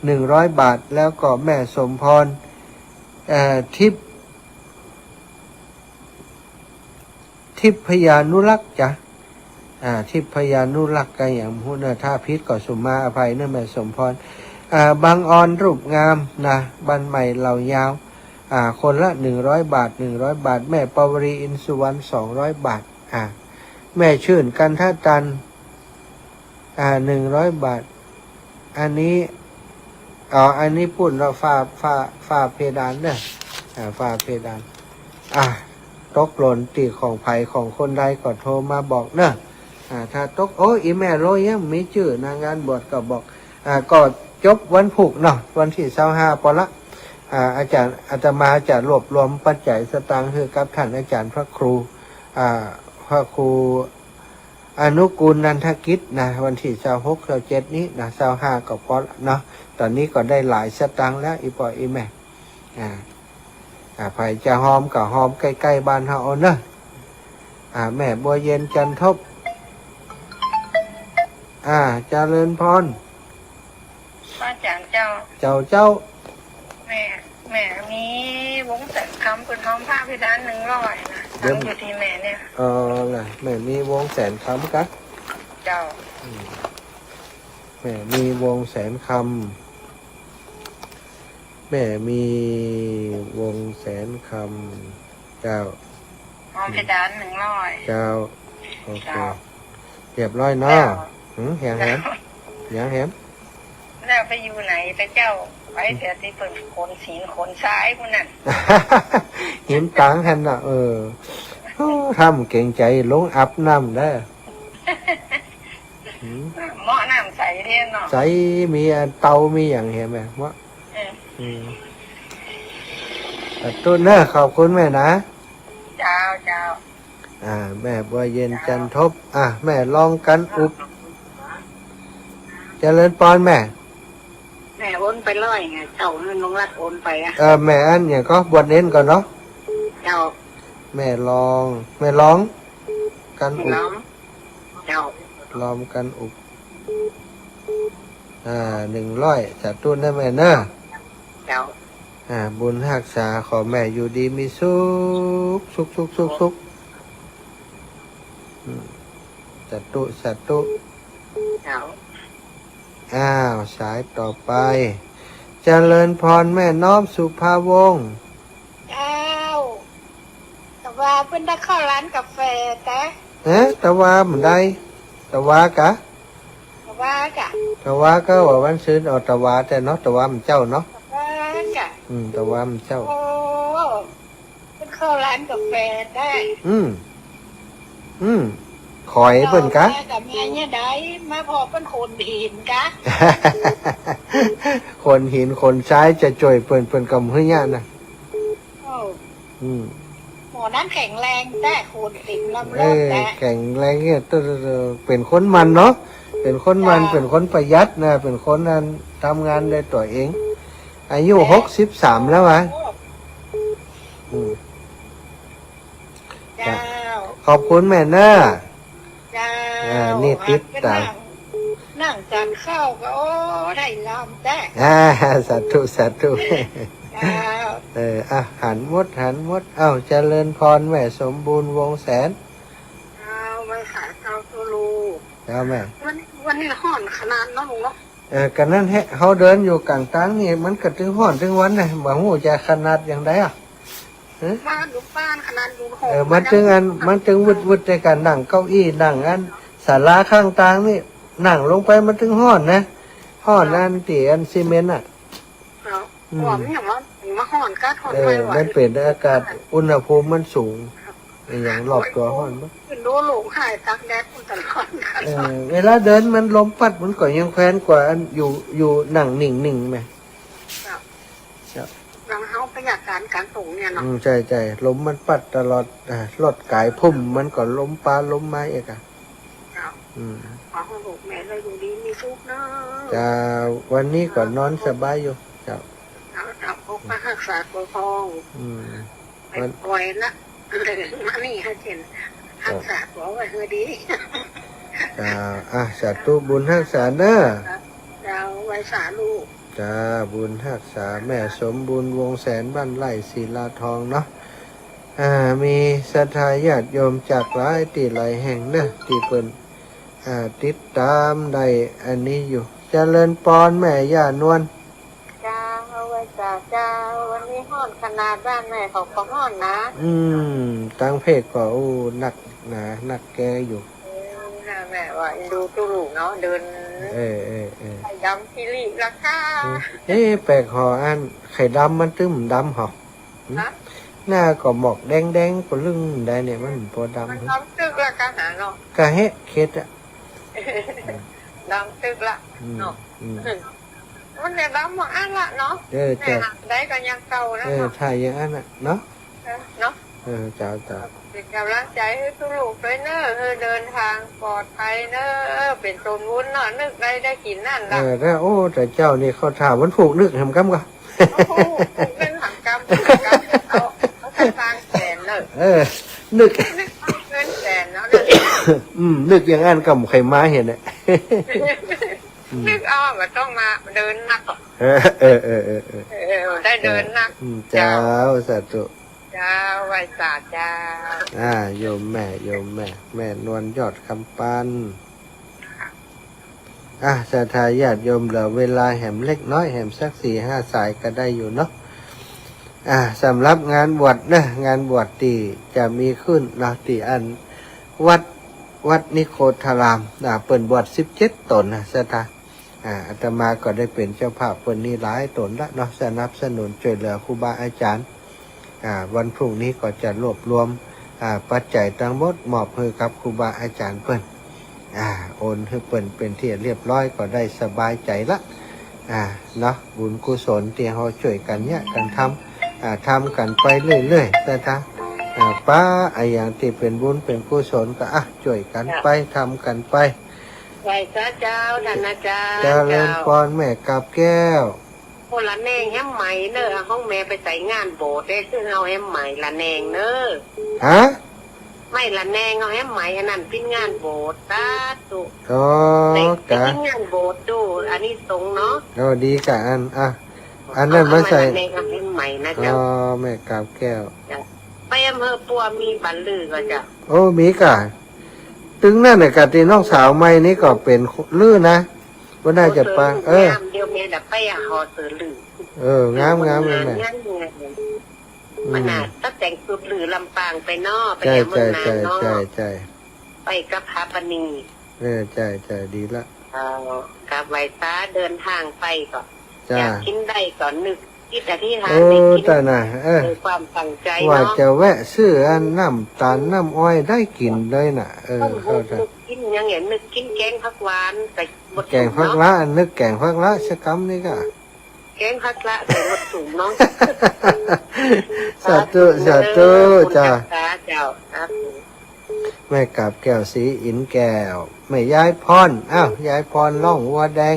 100 บาทแล้วก็แม่สมพรทิพยานุรักษ์จ้ะทิพยานุรักษ์กันอย่างพูดเนอะถ้าพิษก็สุมาอภัยเนอะแม่สมพรบางออนรูปงามนะบ้านใหม่เหล่ายาวคนละ100 บาท100 บาทแม่ปวรีอินสุวรรณ200 บาทแม่ชื่นกันท่าจัน100 บาทอันนี้ปุ่นเราฝ้าเพดานเนี่ยฝ้าเพดานตกหล่นตีของไผ่ของคนใดก็โทรมาบอกเนอะถ้าตกอีแม่โรยยังมีชื่อนางงานบวชก็บอกก็จบวันผูกเนาะวันที่25ปละอาจารย์อาตมาจะรวบรวมปัจจัยสตางค์คือกับท่านอาจารย์พระครูอนุกูลนันทกิจนะวันที่26 27นี้นะ25ก็พอเนาะตอนนี้ก็ได้หลายสตางค์แล้วอีปออีแม่ไผ่จะหอมกับหอมใกล้ๆบ้านเฮาเนอะแม่บัวเย็นจันทบเจริญพรป้าจารย์เจ้าแม่มีวงแสนคำเป็นน้องผ้าพิดาน100นะทำอยู่ที่แม่เนี่ยล่ะแม่มีวงแสนคำกะเจ้าแม่มีวงแสนคำแม่มีวงแสนคำเจ้าน้องพิดาน100เจ้าโอเคเรียบร้อยเนาะแหมแล้วไปอยู่ไหนแต่เจ้าไปเสียที่เปิดคนศีลคนซ้ายคนนั้นเห็นตังหันน่ะทำเก่งใจลงอับน้ำได้หม้อน้ำใสเท่เนาะใสมีเตามีอย่างเห็นไหมวะตุ้นเนอะขอบคุณแม่นะเจ้าแม่บัวเย็นจันทบแม่ลองกันอุบเจริญปอนแม่โอนไป100ไงเจ้าเงินลงรัดโอนไปแม่อันเนี่ยก็บวชเน้นก่อนเนาะเจ้าแม่ลองกันอุบเจ้าลองกันอุบ100จัดตุ้นได้แม่เนอะเจ้าบุญรักษาขอแม่อยู่ดีมีสุขจัดตุเจ้าสายต่อไปเจริญพรแม่น้อมสุภาวงศ์เจ้าแต่ว่าเพิ่นได้เข้าร้านกาแฟแต่แต่ว่ามันได้แต่ว่ากะแต่ว่าก็ว่าวันซื้อเอาแต่ว่าแต่เนาะแต่ว่ามันเจ้าเนาะแต่ว่ามันเจ้าเพิ่นเข้าร้านกาแฟได้คอยเพิ่นกะกับแม่เนี่ยได้มาพอเป็นคนหินกะคนหินคนซ้ายจะจ่อยเพิ่นกำเฮือยะนะหมอ อนั้นแข็งแรงแต่คูณสิบลำ เอ รอด อ แต่ แข็งแรงเนี่ยตัวเป็นคนมันเนาะเป็นคนมันเป็นคนประหยัดนะเป็นคนนั้นทำงานได้ตัวเอง อายุ63แล้ววะอืม เจ้า ขอบคุณแม่เนอะ เจ้า นี่ติดตาม นั่งจานข้าวก็โอ้ได้ลำแต่ สาธุสาธุ เจ้า หันมดเอ้าเจริญพรแม่สมบูรณ์วงแสน เอาไปขายข้าวตูรู เอาแม่ วันนี้ห่อนขนาดเน้องลุงเนาะ กันนั่นแฮะเขาเดินอยู่กลางตั้งนี่มันก็ถึงห้อนถึงวันนะบางหูจะขนาดอย่างไรอ่ะ บ้านดูบ้านขนาดดูหอ มันถึงวุดในการนั่งเก้าอี้นั่งอันศาลาข้างตางนี่นั่งลงไปมันถึงห้อนนะห้อนอันเตียนซีเมนต์อ่ะ หอมอย่างว่ามาห่อนก็ทน เอ ไม่ อ ไหว มันเป็นอากาศอุณหภูมิมันสูงอย่างรอบตัวห้อนมั้ง ดูหลงหายตักแดดตลอดค่ะ เวลาเดินมันลมพัดมันก็ยังแคว้นกว่าอันอยู่นั่งนิ่งไหม หลังเฮาประหยัดการส่งเนี่ยเนาะ ใช่ลมมันปัดตลอดรถกายพุ่มมันก็ล้มปลาล้มไม้เอกอ่ะ ขอให้ลูกแม่เราอยู่ดีมีสุขเนาะ จะวันนี้ก็นอนสบายอยู่เจ้า จับพกมารักษาตัวทองไปปล่อยละมานี่ให้เห็นรักษาตัวไว้ให้ดี สาธุบุญทักษาเนอะ เราไว้สาลูก จ้าบุญทักษาแม่สมบูรณ์วงแสนบ้านไร่ศิลาทองเนาะมีศรัทธาญาติโยมจากหลายที่หลายแห่งเนอะที่เปิ่นติดตามได้อันนี้อยู่เจริญปอนแม่ย่านวล จ้าเอาไว้จ้าวันนี้ห้อนขนาดบ้านแม่เขาก็ห้อนนะ ตั้งเพศก็หนักหนาหนักแกอยู่ แม่ว่าดูตู้ลูกเนาะเดิน ไข่ดำพิริราคา แปลกหออันไข่ดำมันตึ้มดำหอหน้าก็หมอกแดงปลึงได้เนี่ยมันพอดำ มันดำตึกละกันหาเนาะ กะเฮะเคสอ่ะ ดำตึกละเนาะมันเนี่ยดำหมดอันละเนาะ จ้ะ ได้กันยังเก่าแล้วเนาะ ถ่ายอย่างนั้นอ่ะเนาะ เนาะ เจ้า เป็นกำลังใจให้ตู้ลูกด้วยเนอะเดินทางปลอดภัยเนอะเป็นตนวุ้นเนาะนึกได้กินนั่นละ แล้วแต่เจ้านี่เขาถามมันผูกนึกทำกำกะ โอ้โหเป็นหังกรรมเขาทางแสนเลย นึก เงินแสนแล้ว นึกอย่างนั้นกับไข่ม้าเห็นเนี่ย นึกเอาว่าต้องมาเดินนัก ได้เดินนัก เจ้าสาธุ เจ้าไว้สาเจ้า โยมแม่นวลยอดคำปันศรัทธาญาติโยมเหลือเวลาแหมเล็กน้อยแหมสัก4-5 สายก็ได้อยู่เนาะสำหรับงานบวชนะงานบวชที่จะมีขึ้นนะที่อันวัดนิโคธารามเปิดบวช17 ตนนะศรัทธาอาตมาก็ได้เป็นเจ้าภาพเปิดนี้หลายตนละเนาะสนับสนุนช่วยเหลือครูบาอาจารย์วันพรุ่งนี้ก็จะรวบรวมปัจจัยทั้งหมดมอบให้กับครูบาอาจารย์เปิ้นโอนให้เปิ้นเป็นที่เรียบร้อยก็ได้สบายใจละเนาะบุญกุศลที่เราช่วยกันเนี่ยกันทำกันไปเรื่อยๆแต่ถ้าป้าอย่างที่เป็นบุญเป็นกุศลก็ช่วยกันไปทำกันไป ไว้สาเจ้าท่านอาจารย์ เจริญพรแม่กับแก้ว คนละแนงแฮมไหมเนอะห้องแม่ไปใส่งานโบสถ์ได้ซึ่งเอาแฮมไหมละแนงเนอะไม่ละแนงเอาแฮมไหมอันนั้นเป็นงานโบสถ์ตาตุเป็นงานโบสถ์ดูอันนี้ตรงเนาะดีกะอันนั้นมาใส่ แนงเอาแฮมไหมนะเจ้า แม่กับแก้ว ไปอำเภอปัวมีบันลือก็จะ มีกะถึงนั่นเนี่ยกะที่น้องสาวใหม่นี่ก็เป็นลื่นนะว่าน่าจะปังเดี๋ยวแม่ดับไปหอเสือลืองามเลยแม่มันตั้งแต่งสุดหรือลำปางไปนอกไป ใช่ เมืองนานนอกไปกับพาปนีใช่ดีละ กับไวซ่าเดินทางไปก่อนอยากกินได้ก่อนนึกที่แต่ที่ทาน ได้กินแต่น่ะความตั้งใจว่า เนาะ จะแวะซื้อน้ำตาลน้ำอ้อยได้กินเลยน่ะเขาจะกินยังไงนึกกินแกงผักหวานใส่บด แกงผักละนึกแกงผักละชะกำนี่ก็ แกงพักละใส่หมดถุงเนาะ สาธุสาธุจ้า เจ้าครับ แม่กับแก้วสีอินแก้วแม่ยายพรอ้าวยายพรล่องวัวแดง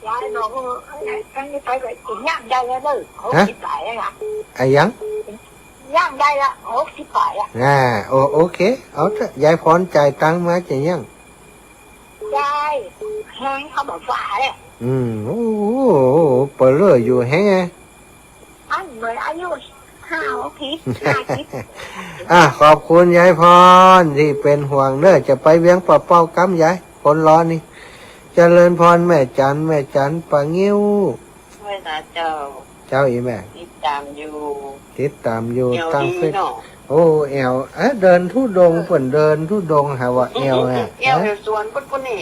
ยายบอกว่าอันนี้ไปแบบกินย่างได้แล้วเด้อ60 บาทอ่ะ อะยัง ย่างได้ละ60 บาทอ่ะ โอเคเอาเถอะยายพรจ่ายตังค์มาจะยัง ยายแห้งเขาบอกว่าเลย โอ้โหเปิดเลยอยู่แฮะ อันเหมือนอายุ50 ขอบคุณยายพรที่เป็นห่วงเด้อจะไปเวียงปะเป้ากำยายคนร้อนนี่เจริญพรแม่จันปะงิ้ว ช่วยนะเจ้า เจ้าอีแม่ ติดตามอยู่ ติดตามอยู่ เดี๋ยว ตั้ง ดี เฟซ เนาะ โอ้แอวเดินทุดงเปิ่นเดินทุดงหาว่าแอวฮะ เอวอยู่สวนปุ๊บนี่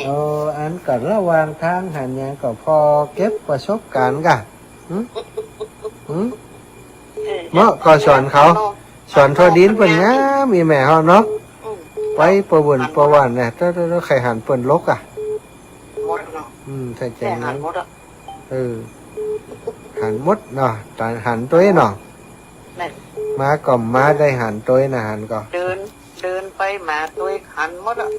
อันกัระหว่างทางหันยังก็พอเก็บประสบการณ์กะเนาะก็สอนเขาสอนทอดินเปิ่นงามีแม่เฮาเนาะไปประวนประวันน่ะถ้าใครหันเปิ่นลกอ่ะ หมดเนาะ ถ้าใจ แต่หั นั้น นหมดอ่ะ หันมดเนาะตอนหันตัวเนาะ นั่น มาก่อมมาได้หันตัวนะหันก็ เดินไปมาตัวหันหมดอ่ะ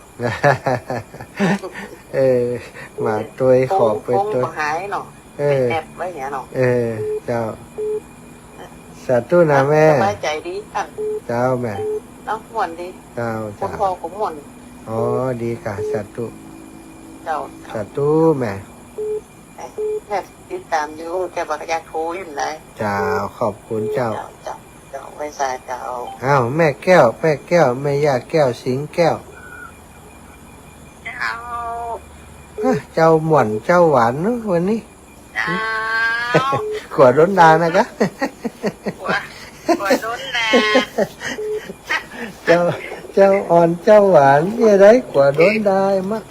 มาตัวขอบไปตัว หายเนาะแอบไว้เนี่ยเนาะ เจ้าสาธุนะแม่ สบายใจดีอ่ะ เจ้าแม่ น้องม่วนดี เจ้า คุณพ่อผมม่วน อ๋อดีกะสาธุ เจ้า สาธุแม่ แม่ติดตามอยู่แกบอกอยากโทรอยู่ไหน เจ้าขอบคุณเจ้า เจ้าไว้ใส่เจ้า อ้าวแม่แก้วแม่ย่าแก้วสิงแก้ว เจ้าหม่อนเจ้าหวานเนอะวันนี้ เจ้า ขวดร้นดานะกะ หัวโดนแดด เจ้าอ่อนเจ้าหวานเนี่ยได้ขวดร้นดามัก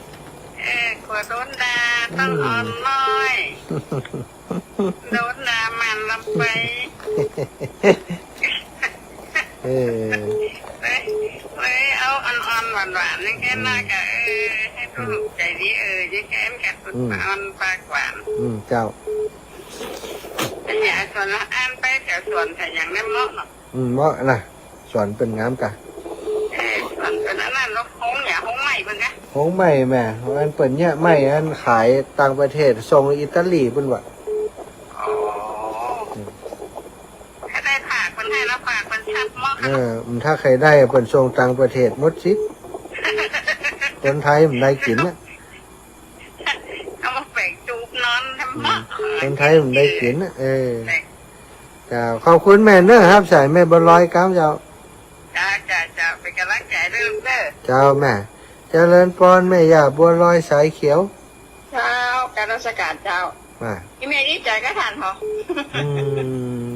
หัวโดนแดดต้องอ่อนน้อยโดนแดดมันลำไปเลยเอาอ่อนๆหวานๆนี่แค่น่าก็ให้ถูกใจดียิ่งแค่กับสุดอ่อนปากหวาน เจ้า เป็นอย่างส่วนละอ่านไปแต่ส่วนแต่อย่างนั้นเนาะ เหมาะนะสอนเป็นงามกะ ส่วนเป็นนั้นรถห้องเนี่ยห้องใหม่เพิ่งนะ ของใหม่แม่อันเปิดเนี่ยไม่อันขายต่างประเทศส่งอิตาลีเป็นวะ อ๋อถ้าได้ผากมันให้แล้วผากมันชัดมาก ถ้าใครได้เปิดส่งต่างประเทศหมดสิคนไทยมันได้กินนะ เอามาแฝงจูบนอนทำมาก คนไทยมันได้กินนะเจ้าขอบคุณแม่เนอะครับใส่แม่บอลอยก้าวเจ้า จ้าเป็นกำลังใจเรื่องเด้อ เจ้าแม่เจริญพรแม่ย่าบัวลอยสายเขียว เจ้าการราชการเจ้า มา ที่แม่ดีใจก็ทานเหรอ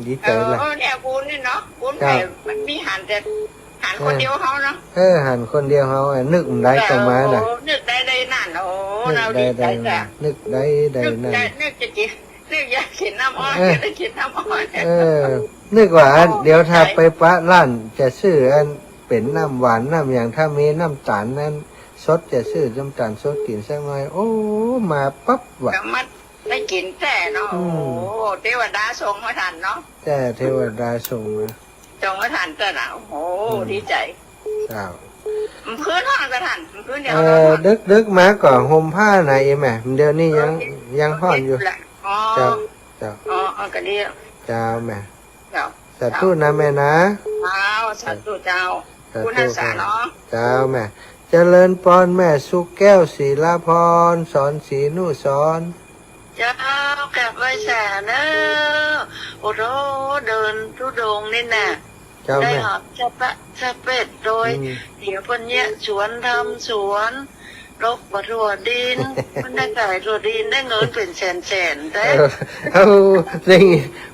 ดีใจเลย เนี่ยคุณนี่เนาะคุณไปมันมีหันแต่หันคนเดียวเขาเนาะ หันคนเดียวเขานึกมันได้ก็มาน่ะ นึกได้นั่นโอ้เรา นึ ดี ก ใจ ได้ จ้ะ นึกได้นั่น นึกจะกินนึกอยากกินน้ำอ้อยจะได้กินน้ำอ้อย นึกว่าเดี๋ยวถ้าไปปะร้านจะซื้ออันเป็นน้ำหวานน้ำอย่างถ้ามีน้ำตาลนั้นสดจะซื้อน้ำตาลสดกินสักหน่อยโอ้มาปั๊บว่ะ ก็มัดได้กินแต่เนาะโอ้เทวดาส่งมาทันเนาะ แต่เทวดาส่งมา ส่งมาทันแต่หนาวโอ้ดีใจ เจ้า พื้นห้องก็ทันพื้นเดียว ดึกมาก่อนห่มผ้าไหนแม่เดี๋ยวนี้ยังห่อนอยู่เจ้าอ๋อก็ดี เจ้าแม่ เจ้า สาธุนะแม่นะ เจ้าสาธุเจ้าคุณอาสาเนาะ เจ้าแม่เจริญพรแม่สุแก้วศิลาพรสอนศรีนุสอน เจ้ากลับไปแสนเนอะโอ้โหเดินทุดงนี่น่ะ เจ้า ได้ แม่ หอบจะเป็ดโดยเดี๋ยวคนเนี้ยสวนทำสวนรกบถั่วดินมันได้ขายถั่วดินได้เงินเป็นแสนได้ เอานี่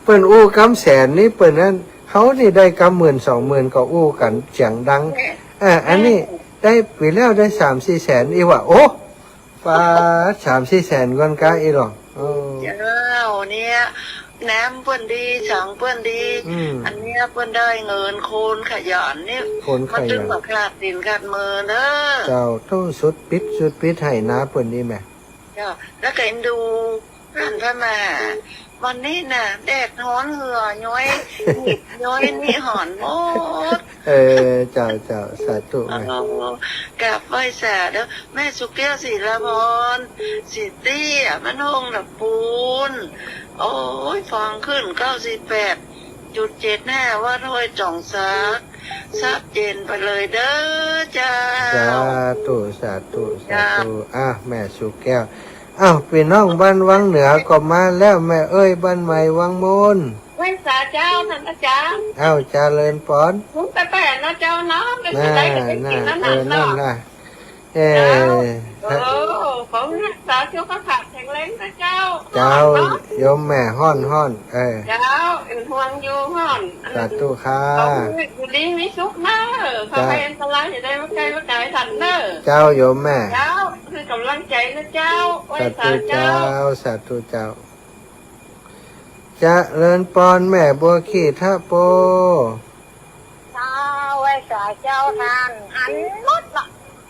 เปิ้นอู้กำแสนนี่เปิ้นนั้นเขานี่ได้10,000-20,000ก็อู้กันเสียงดังอันนี้ได้ปีแล้วได้3-4 แสนอีว่าโอ้ฟ้า3-4 แสนก่อนกะอีหรอเจ้าเนี่ยน้ำเปิ้นดีสังเปิ้นดีอันเนี้ยเปิ้นได้เงินโคนขยันนี่ คนข มันจึ ยั ง น มาขาดดินขาดมือเด้อ เจ้าต้องสุดปิดให้นาเปิ้นนี่แม่ เจ้าแล้วก็เอ็นดู ท่านพระแม่วันนี้น่ะแดดร้อนเหือย้อยหยิบย้อยนี่หอนหมด เจ้าเจ้าสาธุแม่ กราบไหว้สาเด้อแม่สุกแก้วศิลาพรสิตี้อ่ะมันห้องดับปูนโอ้ยฟองขึ้น98.75ว่าถ้อยจ่องซักชัดเจนไปเลยเด้อจ้า สาธุสาธุสาธุแม่สุแก้วพี่น้องบ้านวังเหนือก็มาแล้วแม่เอ้ยบ้านใหม่วังมน ไหว้สาเจ้าท่านอาจารย์ เจริญปอน ทุกแต่นะเจ้าเนาะเป็น น่า ได้ก็เป็น น่า กินนั่น นั่น เนาะ น่ะผมรักษาเจ้าข้าขาดแข็งแรงนะเจ้า เจ้าโยมแม่ฮ้อนเจ้าเอ็นห่วงอยู่ห่อน สาธุค่ะ อยู่ดีมีสุขเนอะข้าไปอันตรายอย่าได้มาใกล้มาไกลทันเนอะ เจ้าโยมแม่ เจ้าคือกำลังใจนะเจ้าไหว้ สา สา ธุ เจ้า เจ้าสาธุเจ้าเจริญปอนแม่บัวขี้ท่าโป เจ้าไหว้สาเจ้าทานหันมดละ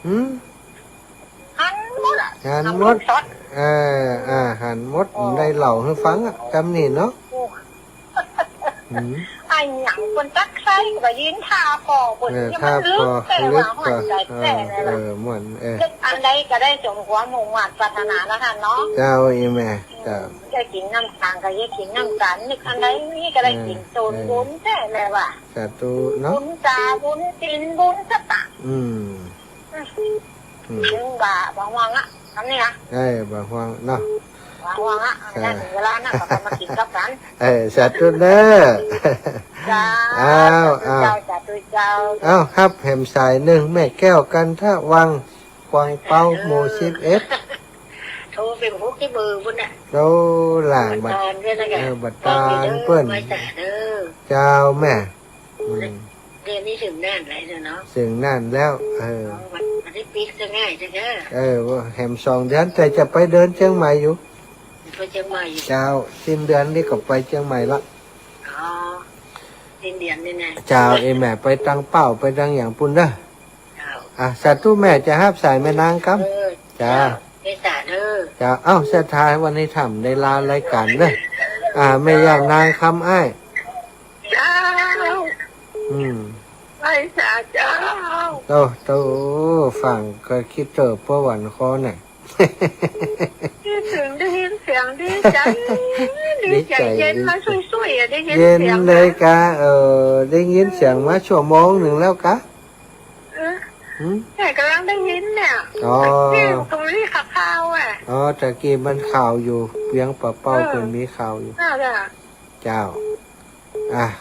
หืม หันมดอะ หันมด สด หันมดได้เหล่าให้ฟังจำนี่เนาะ ไอ้หยังคนตักไส้ก็ยืนท่าพอคนยัง ถ้า มันลึ พ ก อ แต่ ลึ ว่าก หั ก็ วใจแต่เลยล่ะ เหมือนนึกอันใดก็ได้สมความมุ่งมั่นปรารถนาแล้วท่านเนาะ เจ้าอีแม่เจ้า ได้กินน้ำตาลก็ได้กินน้ำตาลนึกอันใดนี่ก็ได้กินโซนบุญแต่เลยว่ะ สาธุเนาะ บุญตาบุญจินบุญสตะ ซึ่งบ่าบางวังอ่ะทำนี่นะ บางวังเนาะ บางวังอ่ะได้ถึงเวลานะก็มากินกับกัน สาธุเด้อ เจ้า เจ้าครับแหมสายหนึ่งแม่แก้วกันท่าวังกวางเป้าโม11 โทรเป็นพวกที่เบอร์บุญอ่ะ เราหล่างบัด บัดตาลเปิ้นเจ้าแม่เรียนนี่ถึงแน่นไรเนาะ ถึงนั่นแล้วมันได้ปีกจะง่ายใช่ไหม แหม2 เดือนแต่จะไปเดินเชียงใหม่อยู่ ไปเชียงใหม่อยู่ เจ้าสิ้นเดือนนี้ก็ไปเชียงใหม่ละ อ๋อสิ้นเดือนนี่ไง เจ้าแม่ไปตั้งเป้าไปตั้งอย่างปุ่นเด้อ เจ้า สาธุแม่จะห้าบสายแม่นางครับจ้า ไปสาเด้อ จ้าสถานวันนี้ทำในลารายการเด้อแม่ย่างนางคำอ้าย เจ้าไปสาเจ้าโตฝั่งก็คิดเจอประวันคอเนี่ย คิดถึงได้ยินเสียงดีใจดีใจเย็นมาช่วยๆได้ยิน เย็น เสียง เลยกะได้ยินเสียงมาชั่วโมงหนึ่งแล้วกะ แต่กำลังได้ยินเนี่ยตรงนี้ขับข้าวตะกี้มันข่าวอยู่เพียงปะเป้าเป็นมีข่าวอยู่เจ้า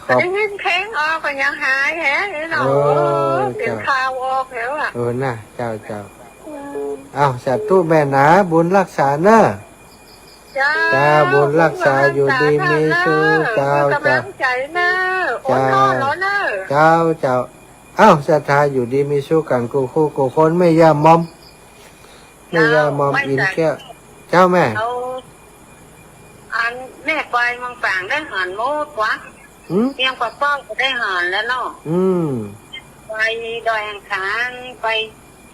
ขอบได้ยินเพลงออกก็ยังหายแฮะเนาะเสียงข่าวออกแล้วน่ะเจ้าสาธุแม่หนาบุญรักษาเนอะจ้าบุญรักษาอยู่ดีมีสุขเจ้ากำลังใจเนอะอดนอนแล้วเนอะเจ้าศรัทธาอยู่ดีมีสุขกันกูคู่กูคนไม่ย่ามอมอินแก้วเจ้าแม่อันแม่ไปมังฝางได้หันโมดวะเพียงกว่าป้องก็ได้หันแล้วเนาะไปดอยอังคารไป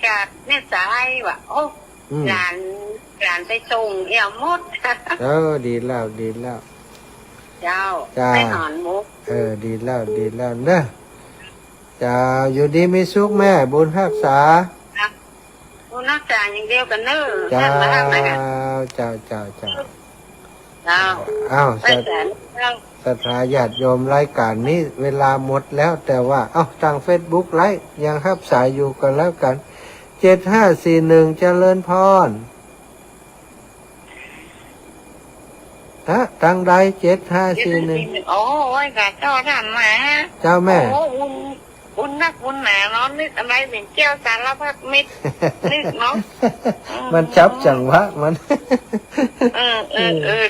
กาดแม่สายว่ะโอ้หลานไปส่งเอี่ยวมดดีแล้วเจ้าได้หันโมดดีแล้วเนอะจ้าอยู่ดีมีสุขแม่บุญรักษาบุญรักษาอย่างเดียวกันเนอะเจ้าศรัทธาญาติโยมรายการนี้เวลาหมดแล้วแต่ว่าทาง Facebook ไลฟ์ยังรับสายอยู่กันแล้วกัน7541เจริญพรทางใด7541โอ้ยกะเจ้าท่านมาเจ้าแม่บุญนักบุญหนาเนาะนึกอะไรเป็นแก้วสารพัดมิตรนึกเนาะมันจับจังหวะมัน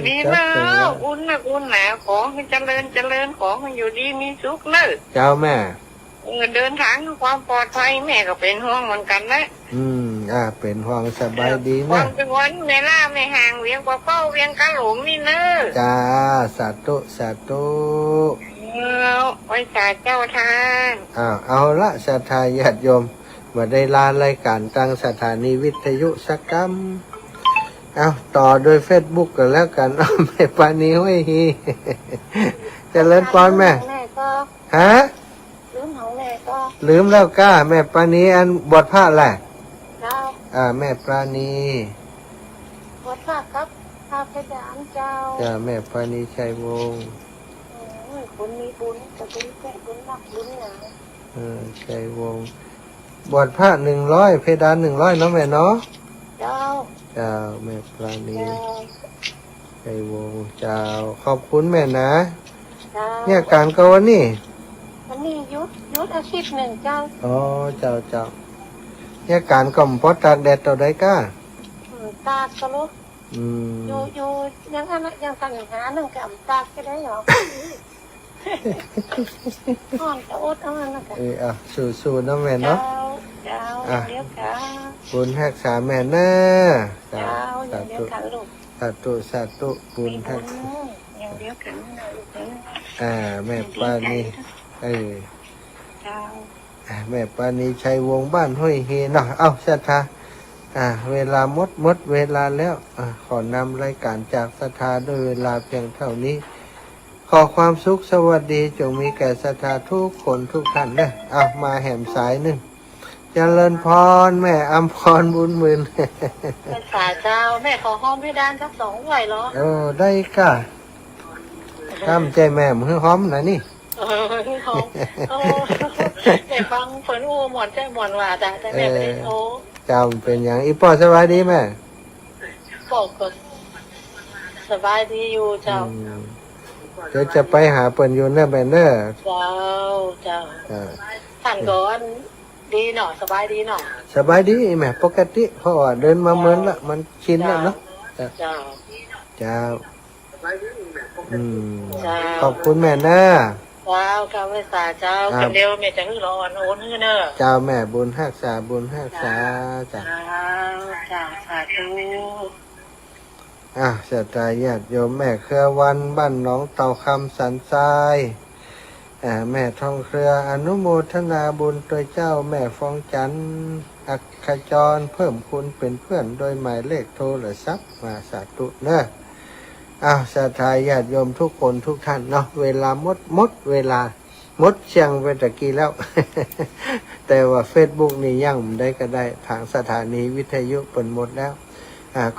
ดีมากบุญนักบุญหนาขอให้เจริญขอให้อยู่ดีมีสุขเนอะเจ้าแม่เดินทางความปลอดภัยแม่ก็เป็นห่วงเหมือนกันนะเป็นห่วงสบายดีนะความเป็นวันเวลาไม่ห่างเวียงกว่าเป้าเวียงกะหลงนี่เนอะจ้าสาธุไว้สาเจ้าทานเอาละศรัทธาญาติโยมมาได้ลารายการตั้งสถานีวิทยุสักกรรม เอาต่อโดยเฟซบุ๊กกันแล้วกัน เอาแม่ปานีห้วยฮีเจริญพรแม่ แม่ก็ ฮะ ลืมของแม่ก็ ลืมแล้วก้าแม่ปานีอันบวชพระแหละ เจ้า แม่ปานี วัดภาคครับภาคเพชรอันเจ้า จ้าแม่ปานีชัยวงศ์ คุณมีบุญแต่บุญแก่บุญหนักบุญหนา ชัยวงศ์บวชพระ100เพดาน100เนาะแม่เนาะ เจ้า จ้าแม่ปานี เจ้า ชัยวงศ์เจ้าขอบคุณแม่นะ เจ้า เนี่ยการก็วันนี้ วันนี้ยุดอาชีพหนึ่งเจ้า อ๋อเจ้าเนี่ยการก่อมพอตากแดดต่อได้ก้า ตากก็รู้ อืม อยู่ยังอันยังสั่งหาหนึ่งกับตากก็ได้หรออ่อนจะอดเอาอันนั้นกัน สู้ๆเนาะแม่ เจ้า เนาะ เจ้าเลี้ยงกา บุญรักษาแม่เน้อ เจ้าอย่างเลี้ยงกันลูก สาธุบุญ มี รั บุ ก ญ ษา อย่างเลี้ยงกันนะลูกนะ แม่ปานีเจ้า แม่ปานีชัยวงศ์บ้านห้วยเฮเนาะเอาศรัทธาเวลาหมดเวลาแล้วขอนำรายการจากศรัทธาด้วยเวลาเพียงเท่านี้ ขอความสุขสวัสดีจงมีแก่ศรัทธาทุกคนทุกท่านเด้อเอามาแหมสายหนึ่งเจริญพรแม่อัมพรบุญหมื่น เป็นสาเจ้าแม่ขอห้อมให้ด้านสัก2ไหวเหรอ ได้ก่ะข้ามใจแม่มือหอมนะนี่ ห้อมแต่ฟังฝนอูหมอนใจหมอนว่าแต่แม่ไม่ได้โทร จำเป็นอย่างอีปอสบายดีแม่ บอกก็สบายดีอยู่เจ้า เดี๋ยวจะไปหาเปิ่นอยู่เนอร์แบนเนอร์ เจ้าท่านก่อนดีหน่อสบายดีหน่อ สบายดีแม่ปกติเพราะว่าเดินมาเมินละมันชินแล้วเนาะ เจ้า เจ้าข เจ้า อบคุณแม่นะ ว้าวกาเวสาเจ้าคนเดียวแม่จะฮือร้อนโอนฮือเนอ เจ้าแม่บุญฮักษาบุญฮักษาจ้ะ เจ้าสาธุ ศรัทธาญาติโยมแม่เครือวันบ้านหนองเต่าคำสันทรายแม่ทองเครืออนุโมทนาบุญโดยเจ้าแม่ฟองจันทร์อักขจรเพิ่มคุณเป็นเพื่อนโดยหมายเลขโทรศัพท์มาสาธุเนอะศรัทธาญาติโยมทุกคนทุกท่านเนาะเวลาหมดเวลาหมดเชียงไปตะกี้แล้ว แต่ว่าเฟซบุ๊กนี่ยังได้ก็ได้ทางสถานีวิทยุเปิดหมดแล้ว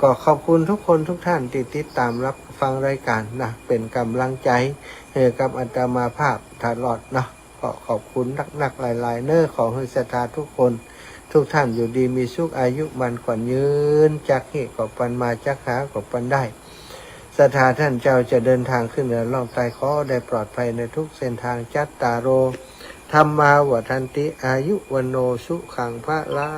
ก็ขอบคุณทุกคนทุกท่านที่ติดตามรับฟังรายการนะเป็นกำลังใจกับอาตมาภาพตลอดเนาะก็ขอบคุณนักหลายๆเน้อของศรัทธาทุกคนทุกท่านอยู่ดีมีสุขอายุมันขวัญยืนจากเหตุกับปันมาจากหากับปันได้ศรัทธาท่านเจ้าจะเดินทางขึ้นเหนือล่องใต้ขอได้ปลอดภัยในทุกเส้นทางจัตตาโรธรรมาวัฏันติอายุวโนสุขังพระลา